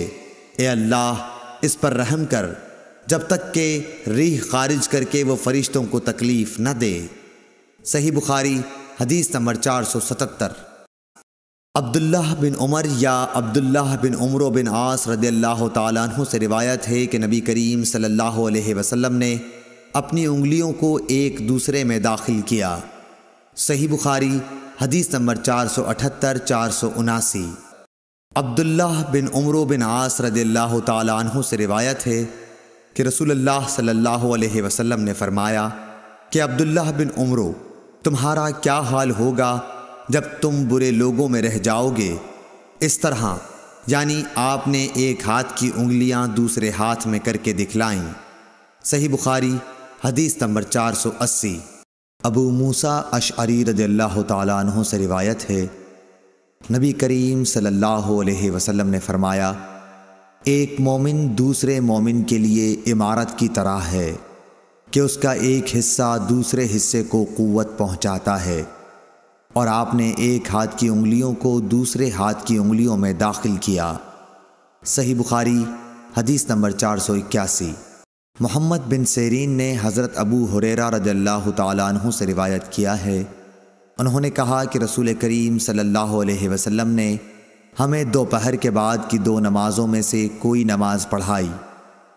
Speaker 1: اے اللہ اس پر رحم کر، جب تک کہ ریح خارج کر کے وہ فرشتوں کو تکلیف نہ دے۔ صحیح بخاری حدیث نمبر 477۔ عبداللہ بن عمر یا عبداللہ بن عمرو بن عاص رضی اللہ تعالیٰ عنہ سے روایت ہے کہ نبی کریم صلی اللہ علیہ وسلم نے اپنی انگلیوں کو ایک دوسرے میں داخل کیا۔ صحیح بخاری حدیث نمبر 478 479۔ عبداللہ بن عمرو بن عاص رضی اللہ تعالیٰ عنہ سے روایت ہے کہ رسول اللہ صلی اللہ علیہ وسلم نے فرمایا کہ عبداللہ بن عمرو، تمہارا کیا حال ہوگا جب تم برے لوگوں میں رہ جاؤ گے؟ اس طرح یعنی آپ نے ایک ہاتھ کی انگلیاں دوسرے ہاتھ میں کر کے دکھلائیں۔ صحیح بخاری حدیث نمبر 480۔ ابو موسیٰ اشعری رضی اللہ تعالیٰ عنہ سے روایت ہے، نبی کریم صلی اللہ علیہ وسلم نے فرمایا، ایک مومن دوسرے مومن کے لیے عمارت کی طرح ہے کہ اس کا ایک حصہ دوسرے حصے کو قوت پہنچاتا ہے، اور آپ نے ایک ہاتھ کی انگلیوں کو دوسرے ہاتھ کی انگلیوں میں داخل کیا۔ صحیح بخاری حدیث نمبر 481۔ محمد بن سیرین نے حضرت ابو ہریرہ رضی اللہ تعالیٰ عنہ سے روایت کیا ہے، انہوں نے کہا کہ رسول کریم صلی اللہ علیہ وسلم نے ہمیں دوپہر کے بعد کی 2 نمازوں میں سے کوئی نماز پڑھائی،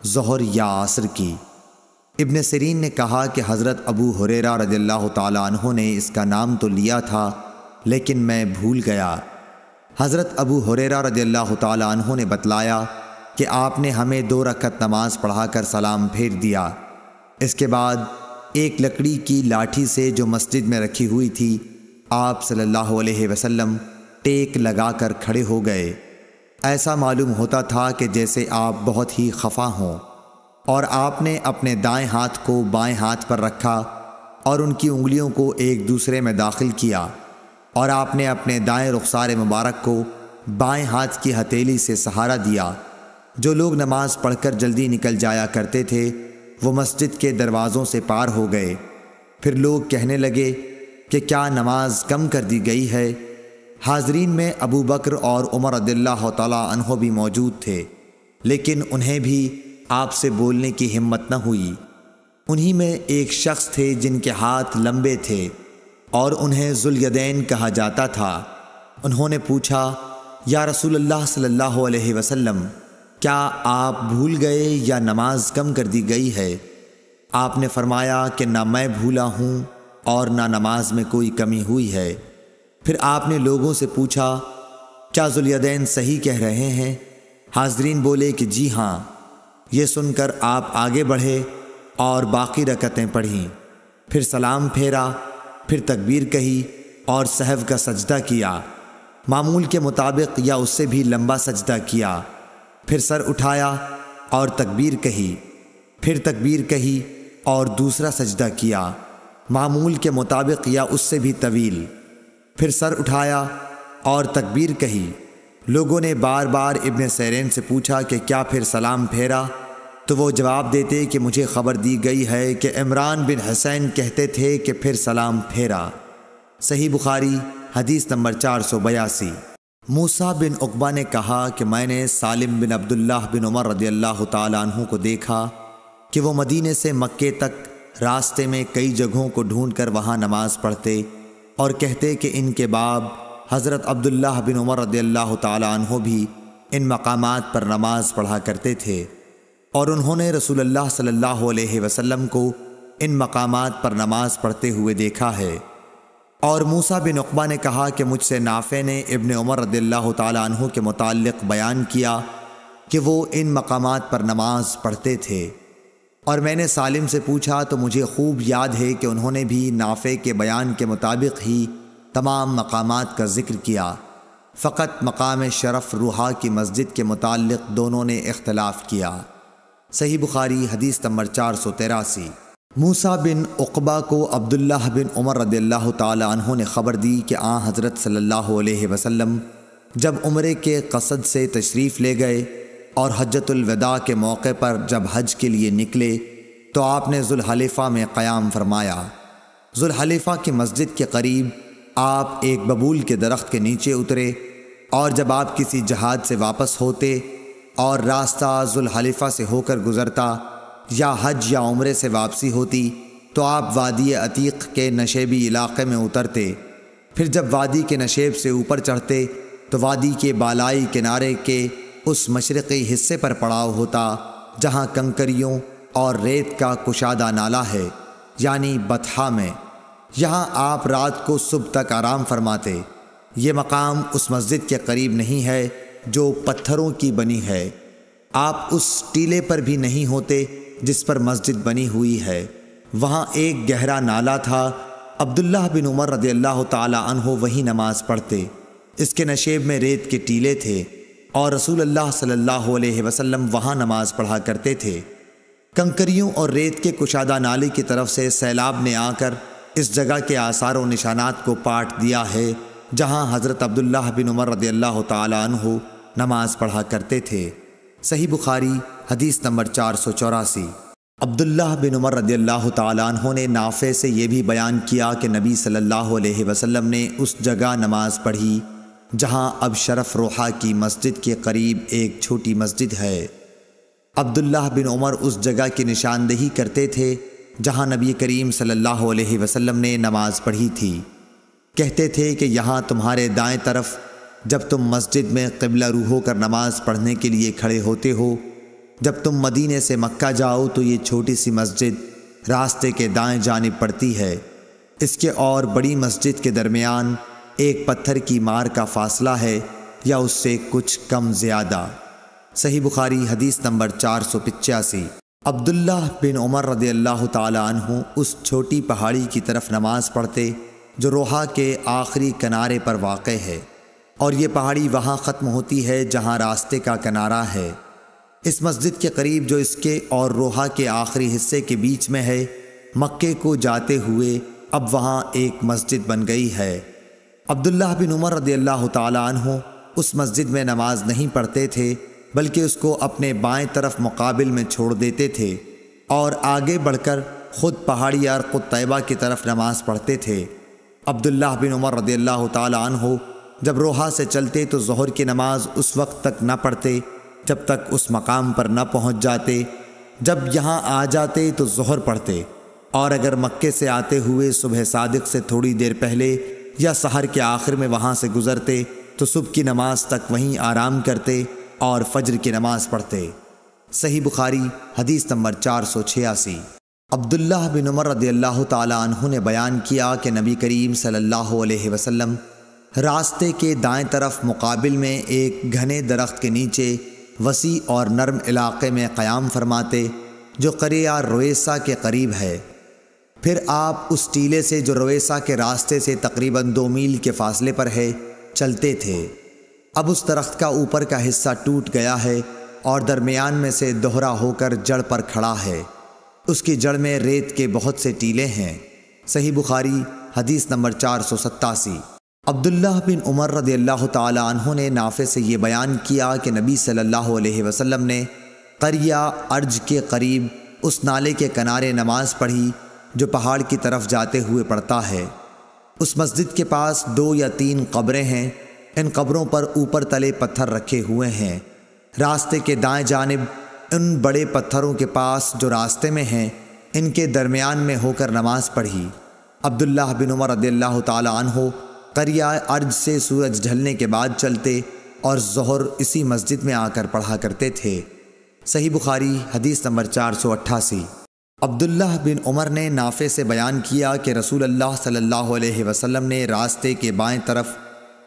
Speaker 1: ظہر یا عصر کی۔ ابن سیرین نے کہا کہ حضرت ابو ہریرہ رضی اللہ تعالیٰ عنہ نے اس کا نام تو لیا تھا لیکن میں بھول گیا۔ حضرت ابو ہریرہ رضی اللہ تعالیٰ عنہ نے بتلایا کہ آپ نے ہمیں 2 رکعت نماز پڑھا کر سلام پھیر دیا۔ اس کے بعد ایک لکڑی کی لاٹھی سے جو مسجد میں رکھی ہوئی تھی، آپ صلی اللہ علیہ وسلم ٹیک لگا کر کھڑے ہو گئے۔ ایسا معلوم ہوتا تھا کہ جیسے آپ بہت ہی خفا ہوں، اور آپ نے اپنے دائیں ہاتھ کو بائیں ہاتھ پر رکھا اور ان کی انگلیوں کو ایک دوسرے میں داخل کیا، اور آپ نے اپنے دائیں رخسار مبارک کو بائیں ہاتھ کی ہتھیلی سے سہارا دیا۔ جو لوگ نماز پڑھ کر جلدی نکل جایا کرتے تھے وہ مسجد کے دروازوں سے پار ہو گئے۔ پھر لوگ کہنے لگے کہ کیا نماز کم کر دی گئی ہے؟ حاضرین میں ابو بکر اور عمر رضی اللہ تعالیٰ عنہ بھی موجود تھے، لیکن انہیں بھی آپ سے بولنے کی ہمت نہ ہوئی۔ انہی میں ایک شخص تھے جن کے ہاتھ لمبے تھے اور انہیں ذوالیدین کہا جاتا تھا۔ انہوں نے پوچھا، یا رسول اللہ صلی اللہ علیہ وسلم، کیا آپ بھول گئے یا نماز کم کر دی گئی ہے؟ آپ نے فرمایا کہ نہ میں بھولا ہوں اور نہ نماز میں کوئی کمی ہوئی ہے۔ پھر آپ نے لوگوں سے پوچھا، کیا ذوالیدین صحیح کہہ رہے ہیں؟ حاضرین بولے کہ جی ہاں۔ یہ سن کر آپ آگے بڑھے اور باقی رکعتیں پڑھیں، پھر سلام پھیرا، پھر تکبیر کہی اور سہو کا سجدہ کیا، معمول کے مطابق یا اس سے بھی لمبا سجدہ کیا، پھر سر اٹھایا اور تکبیر کہی، پھر تکبیر کہی اور دوسرا سجدہ کیا، معمول کے مطابق یا اس سے بھی طویل، پھر سر اٹھایا اور تکبیر کہی۔ لوگوں نے بار بار ابن سیرین سے پوچھا کہ کیا پھر سلام پھیرا؟ تو وہ جواب دیتے کہ مجھے خبر دی گئی ہے کہ عمران بن حسین کہتے تھے کہ پھر سلام پھیرا۔ صحیح بخاری حدیث نمبر 482۔ موسیٰ بن عقبہ نے کہا کہ میں نے سالم بن عبداللہ بن عمر رضی اللہ تعالیٰ عنہ کو دیکھا کہ وہ مدینے سے مکے تک راستے میں کئی جگہوں کو ڈھونڈ کر وہاں نماز پڑھتے اور کہتے کہ ان کے باب حضرت عبداللہ بن عمر رضی اللہ تعالیٰ عنہ بھی ان مقامات پر نماز پڑھا کرتے تھے، اور انہوں نے رسول اللہ صلی اللہ علیہ وسلم کو ان مقامات پر نماز پڑھتے ہوئے دیکھا ہے۔ اور موسیٰ بن عقبہ نے کہا کہ مجھ سے نافع نے ابن عمر رضی اللہ تعالیٰ عنہ کے متعلق بیان کیا کہ وہ ان مقامات پر نماز پڑھتے تھے، اور میں نے سالم سے پوچھا تو مجھے خوب یاد ہے کہ انہوں نے بھی نافع کے بیان کے مطابق ہی تمام مقامات کا ذکر کیا، فقط مقام شرف روحا کی مسجد کے متعلق دونوں نے اختلاف کیا۔ صحیح بخاری حدیث نمبر 483۔ موسیٰ بن عقبہ کو عبداللہ بن عمر رضی اللہ تعالی عنہ نے خبر دی کہ حضرت صلی اللہ علیہ وسلم جب عمرے کے قصد سے تشریف لے گئے اور حجۃ الوداع کے موقع پر جب حج کے لیے نکلے تو آپ نے ذوالحلیفہ میں قیام فرمایا۔ ذوالحلیفہ کی مسجد کے قریب آپ ایک ببول کے درخت کے نیچے اترے، اور جب آپ کسی جہاد سے واپس ہوتے اور راستہ ذوالحلیفہ سے ہو کر گزرتا یا حج یا عمرے سے واپسی ہوتی تو آپ وادی عتیق کے نشیبی علاقے میں اترتے، پھر جب وادی کے نشیب سے اوپر چڑھتے تو وادی کے بالائی کنارے کے اس مشرقی حصے پر پڑاؤ ہوتا جہاں کنکریوں اور ریت کا کشادہ نالہ ہے، یعنی بطحا میں۔ یہاں آپ رات کو صبح تک آرام فرماتے۔ یہ مقام اس مسجد کے قریب نہیں ہے جو پتھروں کی بنی ہے، آپ اس ٹیلے پر بھی نہیں ہوتے جس پر مسجد بنی ہوئی ہے۔ وہاں ایک گہرا نالہ تھا، عبداللہ بن عمر رضی اللہ تعالی عنہ وہی نماز پڑھتے۔ اس کے نشیب میں ریت کے ٹیلے تھے اور رسول اللہ صلی اللہ علیہ وسلم وہاں نماز پڑھا کرتے تھے۔ کنکریوں اور ریت کے کشادہ نالے کی طرف سے سیلاب نے آ کر اس جگہ کے آثار و نشانات کو پاٹ دیا ہے جہاں حضرت عبداللہ بن عمر رضی اللہ تعالی عنہ نماز پڑھا کرتے تھے۔ صحیح بخاری حدیث نمبر 484۔ عبداللہ بن عمر رضی اللہ تعالی عنہ نے نافع سے یہ بھی بیان کیا کہ نبی صلی اللہ علیہ وسلم نے اس جگہ نماز پڑھی جہاں اب شرف روحا کی مسجد کے قریب ایک چھوٹی مسجد ہے۔ عبداللہ بن عمر اس جگہ کی نشاندہی کرتے تھے جہاں نبی کریم صلی اللہ علیہ وسلم نے نماز پڑھی تھی۔ کہتے تھے کہ یہاں تمہارے دائیں طرف جب تم مسجد میں قبلہ رو ہو کر نماز پڑھنے کے لیے کھڑے ہوتے ہو، جب تم مدینے سے مکہ جاؤ تو یہ چھوٹی سی مسجد راستے کے دائیں جانب پڑتی ہے۔ اس کے اور بڑی مسجد کے درمیان ایک پتھر کی مار کا فاصلہ ہے یا اس سے کچھ کم زیادہ۔ صحیح بخاری حدیث نمبر 485۔ عبداللہ بن عمر رضی اللہ تعالی عنہ اس چھوٹی پہاڑی کی طرف نماز پڑھتے جو روحا کے آخری کنارے پر واقع ہے، اور یہ پہاڑی وہاں ختم ہوتی ہے جہاں راستے کا کنارہ ہے۔ اس مسجد کے قریب جو اس کے اور روحا کے آخری حصے کے بیچ میں ہے، مکے کو جاتے ہوئے اب وہاں ایک مسجد بن گئی ہے۔ عبداللہ بن عمر رضی اللہ تعالی عنہ اس مسجد میں نماز نہیں پڑھتے تھے، بلکہ اس کو اپنے بائیں طرف مقابل میں چھوڑ دیتے تھے اور آگے بڑھ کر خود پہاڑی ارقد طیبہ کی طرف نماز پڑھتے تھے۔ عبداللہ بن عمر رضی اللہ تعالی عنہ جب روحا سے چلتے تو ظہر کی نماز اس وقت تک نہ پڑھتے جب تک اس مقام پر نہ پہنچ جاتے۔ جب یہاں آ جاتے تو ظہر پڑھتے، اور اگر مکے سے آتے ہوئے صبح صادق سے تھوڑی دیر پہلے یا سحر کے آخر میں وہاں سے گزرتے تو صبح کی نماز تک وہیں آرام کرتے اور فجر کی نماز پڑھتے۔ صحیح بخاری حدیث نمبر 486۔ عبداللہ بن عمر رضی اللہ تعالی عنہ نے بیان کیا کہ نبی کریم صلی اللہ علیہ وسلم راستے کے دائیں طرف مقابل میں ایک گھنے درخت کے نیچے وسیع اور نرم علاقے میں قیام فرماتے جو قریہ رویسا کے قریب ہے۔ پھر آپ اس ٹیلے سے جو رویسا کے راستے سے تقریباً 2 میل کے فاصلے پر ہے چلتے تھے۔ اب اس درخت کا اوپر کا حصہ ٹوٹ گیا ہے اور درمیان میں سے دوہرا ہو کر جڑ پر کھڑا ہے۔ اس کی جڑ میں ریت کے بہت سے ٹیلے ہیں۔ صحیح بخاری حدیث نمبر 487۔ عبداللہ بن عمر رضی اللہ تعالی عنہ نے نافع سے یہ بیان کیا کہ نبی صلی اللہ علیہ وسلم نے قریہ ارج کے قریب اس نالے کے کنارے نماز پڑھی جو پہاڑ کی طرف جاتے ہوئے پڑتا ہے۔ اس مسجد کے پاس 2 یا 3 قبریں ہیں۔ ان قبروں پر اوپر تلے پتھر رکھے ہوئے ہیں۔ راستے کے دائیں جانب ان بڑے پتھروں کے پاس جو راستے میں ہیں، ان کے درمیان میں ہو کر نماز پڑھی۔ عبداللہ بن عمر رضی اللہ تعالی عنہ قریہ ارج سے سورج ڈھلنے کے بعد چلتے اور ظہر اسی مسجد میں آ کر پڑھا کرتے تھے۔ صحیح بخاری حدیث نمبر 488۔ عبداللہ بن عمر نے نافع سے بیان کیا کہ رسول اللہ صلی اللہ علیہ وسلم نے راستے کے بائیں طرف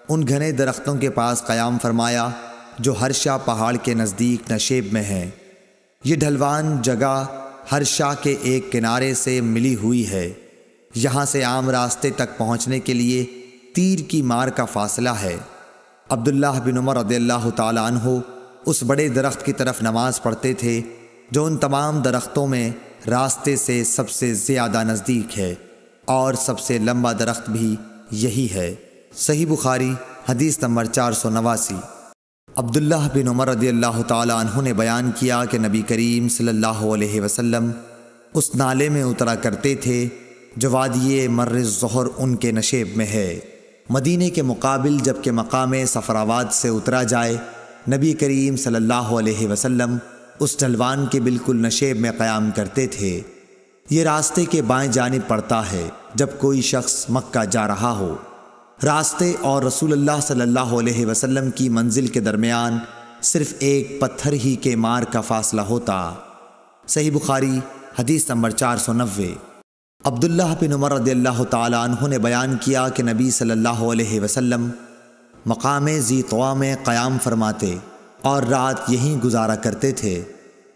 Speaker 1: ان گھنے درختوں کے پاس قیام فرمایا جو ہرشا پہاڑ کے نزدیک نشیب میں ہیں۔ یہ ڈھلوان جگہ ہرشا کے ایک کنارے سے ملی ہوئی ہے۔ یہاں سے عام راستے تک پہنچنے کے لیے تیر کی مار کا فاصلہ ہے۔ عبداللہ بن عمر رضی اللہ تعالی عنہ اس بڑے درخت کی طرف نماز پڑھتے تھے جو ان تمام درختوں میں راستے سے سب سے زیادہ نزدیک ہے، اور سب سے لمبا درخت بھی یہی ہے۔ صحیح بخاری حدیث نمبر 489۔ عبداللہ بن عمر رضی اللہ تعالی عنہ نے بیان کیا کہ نبی کریم صلی اللہ علیہ وسلم اس نالے میں اترا کرتے تھے جو وادی مر الظہر ان کے نشیب میں ہے۔ مدینے کے مقابل جبکہ مقام صفراواد سے اترا جائے، نبی کریم صلی اللہ علیہ وسلم اس ڈھلوان کے بالکل نشیب میں قیام کرتے تھے۔ یہ راستے کے بائیں جانب پڑتا ہے جب کوئی شخص مکہ جا رہا ہو۔ راستے اور رسول اللہ صلی اللہ علیہ وسلم کی منزل کے درمیان صرف ایک پتھر ہی کے مار کا فاصلہ ہوتا۔ صحیح بخاری حدیث نمبر 490۔ عبداللہ بن عمر رضی اللہ تعالی عنہ نے بیان کیا کہ نبی صلی اللہ علیہ وسلم مقام ذی طویٰ میں قیام فرماتے اور رات یہیں گزارا کرتے تھے،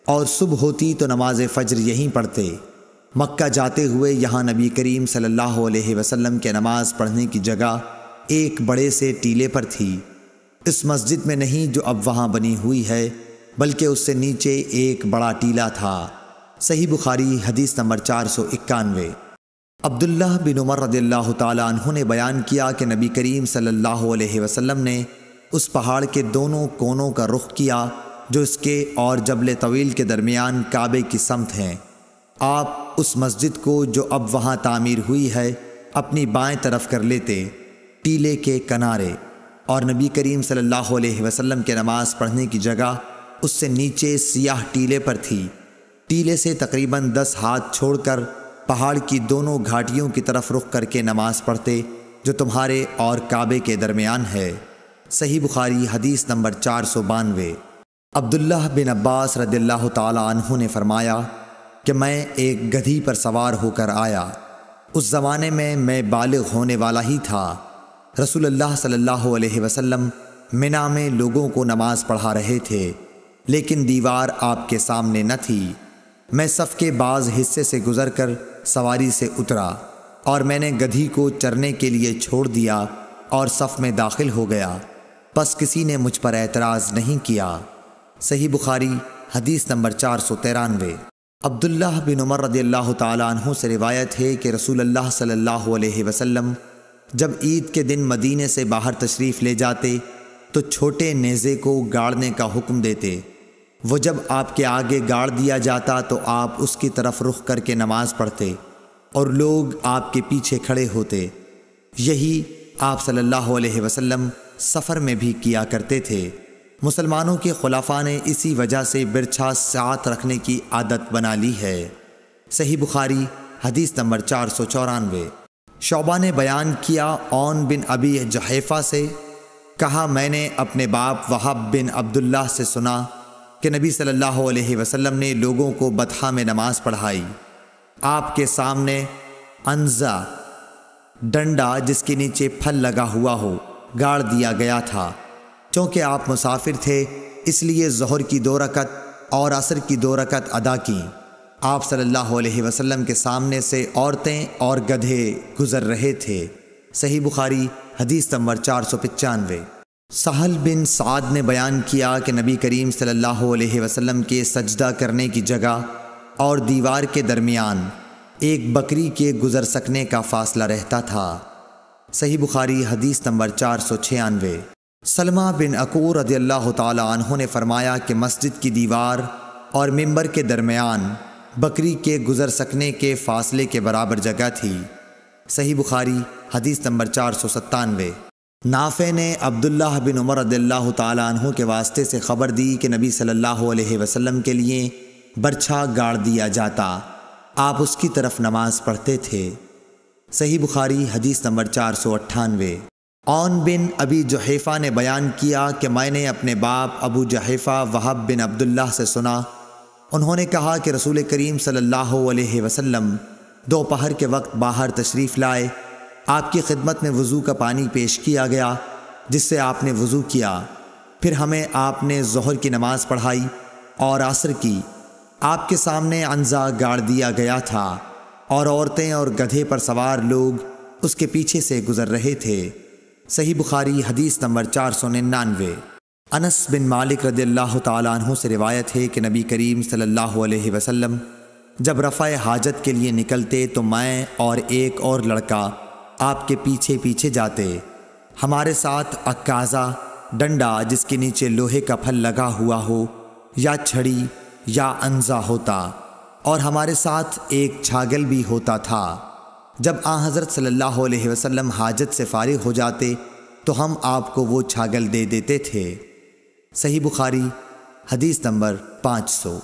Speaker 1: اور صبح ہوتی تو نماز فجر یہیں پڑھتے۔ مکہ جاتے ہوئے یہاں نبی کریم صلی اللہ علیہ وسلم کے نماز پڑھنے کی جگہ ایک بڑے سے ٹیلے پر تھی، اس مسجد میں نہیں جو اب وہاں بنی ہوئی ہے، بلکہ اس سے نیچے ایک بڑا ٹیلا تھا۔ صحیح بخاری حدیث نمبر 491۔ عبداللہ بن عمر رضی اللہ تعالی عنہ نے بیان کیا کہ نبی کریم صلی اللہ علیہ وسلم نے اس پہاڑ کے دونوں کونوں کا رخ کیا جو اس کے اور جبل طویل کے درمیان کعبے کی سمت ہیں۔ آپ اس مسجد کو جو اب وہاں تعمیر ہوئی ہے اپنی بائیں طرف کر لیتے، ٹیلے کے کنارے، اور نبی کریم صلی اللہ علیہ وسلم کے نماز پڑھنے کی جگہ اس سے نیچے سیاہ ٹیلے پر تھی۔ ٹیلے سے تقریباً 10 ہاتھ چھوڑ کر پہاڑ کی دونوں گھاٹیوں کی طرف رخ کر کے نماز پڑھتے جو تمہارے اور کعبے کے درمیان ہے۔ صحیح بخاری حدیث نمبر 492۔ عبداللہ بن عباس رضی اللہ تعالی عنہ نے فرمایا کہ میں ایک گدھی پر سوار ہو کر آیا۔ اس زمانے میں بالغ ہونے والا ہی تھا۔ رسول اللہ صلی اللہ علیہ وسلم منا میں لوگوں کو نماز پڑھا رہے تھے، لیکن دیوار آپ کے سامنے نہ تھی۔ میں صف کے بعض حصے سے گزر کر سواری سے اترا اور میں نے گدھی کو چرنے کے لیے چھوڑ دیا اور صف میں داخل ہو گیا، پس کسی نے مجھ پر اعتراض نہیں کیا۔ صحیح بخاری حدیث نمبر 493۔ عبداللہ بن عمر رضی اللہ تعالیٰ عنہ سے روایت ہے کہ رسول اللہ صلی اللہ علیہ وسلم جب عید کے دن مدینے سے باہر تشریف لے جاتے تو چھوٹے نیزے کو گاڑنے کا حکم دیتے۔ وہ جب آپ کے آگے گاڑ دیا جاتا تو آپ اس کی طرف رخ کر کے نماز پڑھتے اور لوگ آپ کے پیچھے کھڑے ہوتے۔ یہی آپ صلی اللہ علیہ وسلم سفر میں بھی کیا کرتے تھے۔ مسلمانوں کے خلفاء نے اسی وجہ سے برچھا ساتھ رکھنے کی عادت بنا لی ہے۔ صحیح بخاری حدیث نمبر 494۔ شعبہ نے بیان کیا عون بن ابی جحیفہ سے، کہا میں نے اپنے باپ وہب بن عبداللہ سے سنا کہ نبی صلی اللہ علیہ وسلم نے لوگوں کو بطحا میں نماز پڑھائی۔ آپ کے سامنے عنزہ ڈنڈا جس کے نیچے پھل لگا ہوا ہو گاڑ دیا گیا تھا۔ چونکہ آپ مسافر تھے اس لیے ظہر کی 2 رکعت اور عصر کی 2 رکعت ادا کیں۔ آپ صلی اللہ علیہ وسلم کے سامنے سے عورتیں اور گدھے گزر رہے تھے۔ صحیح بخاری حدیث نمبر 495۔ سہل بن سعد نے بیان کیا کہ نبی کریم صلی اللہ علیہ وسلم کے سجدہ کرنے کی جگہ اور دیوار کے درمیان ایک بکری کے گزر سکنے کا فاصلہ رہتا تھا۔ صحیح بخاری حدیث نمبر 496۔ سلمہ بن عقور رضی اللہ تعالی عنہ نے فرمایا کہ مسجد کی دیوار اور ممبر کے درمیان بکری کے گزر سکنے کے فاصلے کے برابر جگہ تھی۔ صحیح بخاری حدیث نمبر 497۔ نافع نے عبداللہ بن عمر رضی اللہ تعالی عنہ کے واسطے سے خبر دی کہ نبی صلی اللہ علیہ وسلم کے لیے برچھا گاڑ دیا جاتا، آپ اس کی طرف نماز پڑھتے تھے۔ صحیح بخاری حدیث نمبر 498۔ عون بن ابی جحیفہ نے بیان کیا کہ میں نے اپنے باپ ابو جحیفہ وہب بن عبداللہ سے سنا، انہوں نے کہا کہ رسول کریم صلی اللہ علیہ وسلم دوپہر کے وقت باہر تشریف لائے، آپ کی خدمت میں وضو کا پانی پیش کیا گیا جس سے آپ نے وضو کیا، پھر ہمیں آپ نے ظہر کی نماز پڑھائی اور عصر کی۔ آپ کے سامنے عنزہ گاڑ دیا گیا تھا اور عورتیں اور گدھے پر سوار لوگ اس کے پیچھے سے گزر رہے تھے۔ صحیح بخاری حدیث نمبر 499۔ انس بن مالک رضی اللہ تعالیٰ عنہ سے روایت ہے کہ نبی کریم صلی اللہ علیہ وسلم جب رفع حاجت کے لیے نکلتے تو میں اور ایک اور لڑکا آپ کے پیچھے پیچھے جاتے۔ ہمارے ساتھ عکازہ ڈنڈا جس کے نیچے لوہے کا پھل لگا ہوا ہو یا چھڑی یا عنزہ ہوتا، اور ہمارے ساتھ ایک چھاگل بھی ہوتا تھا۔ جب آن حضرت صلی اللہ علیہ وسلم حاجت سے فارغ ہو جاتے تو ہم آپ کو وہ چھاگل دے دیتے تھے۔ صحیح بخاری حدیث نمبر 500۔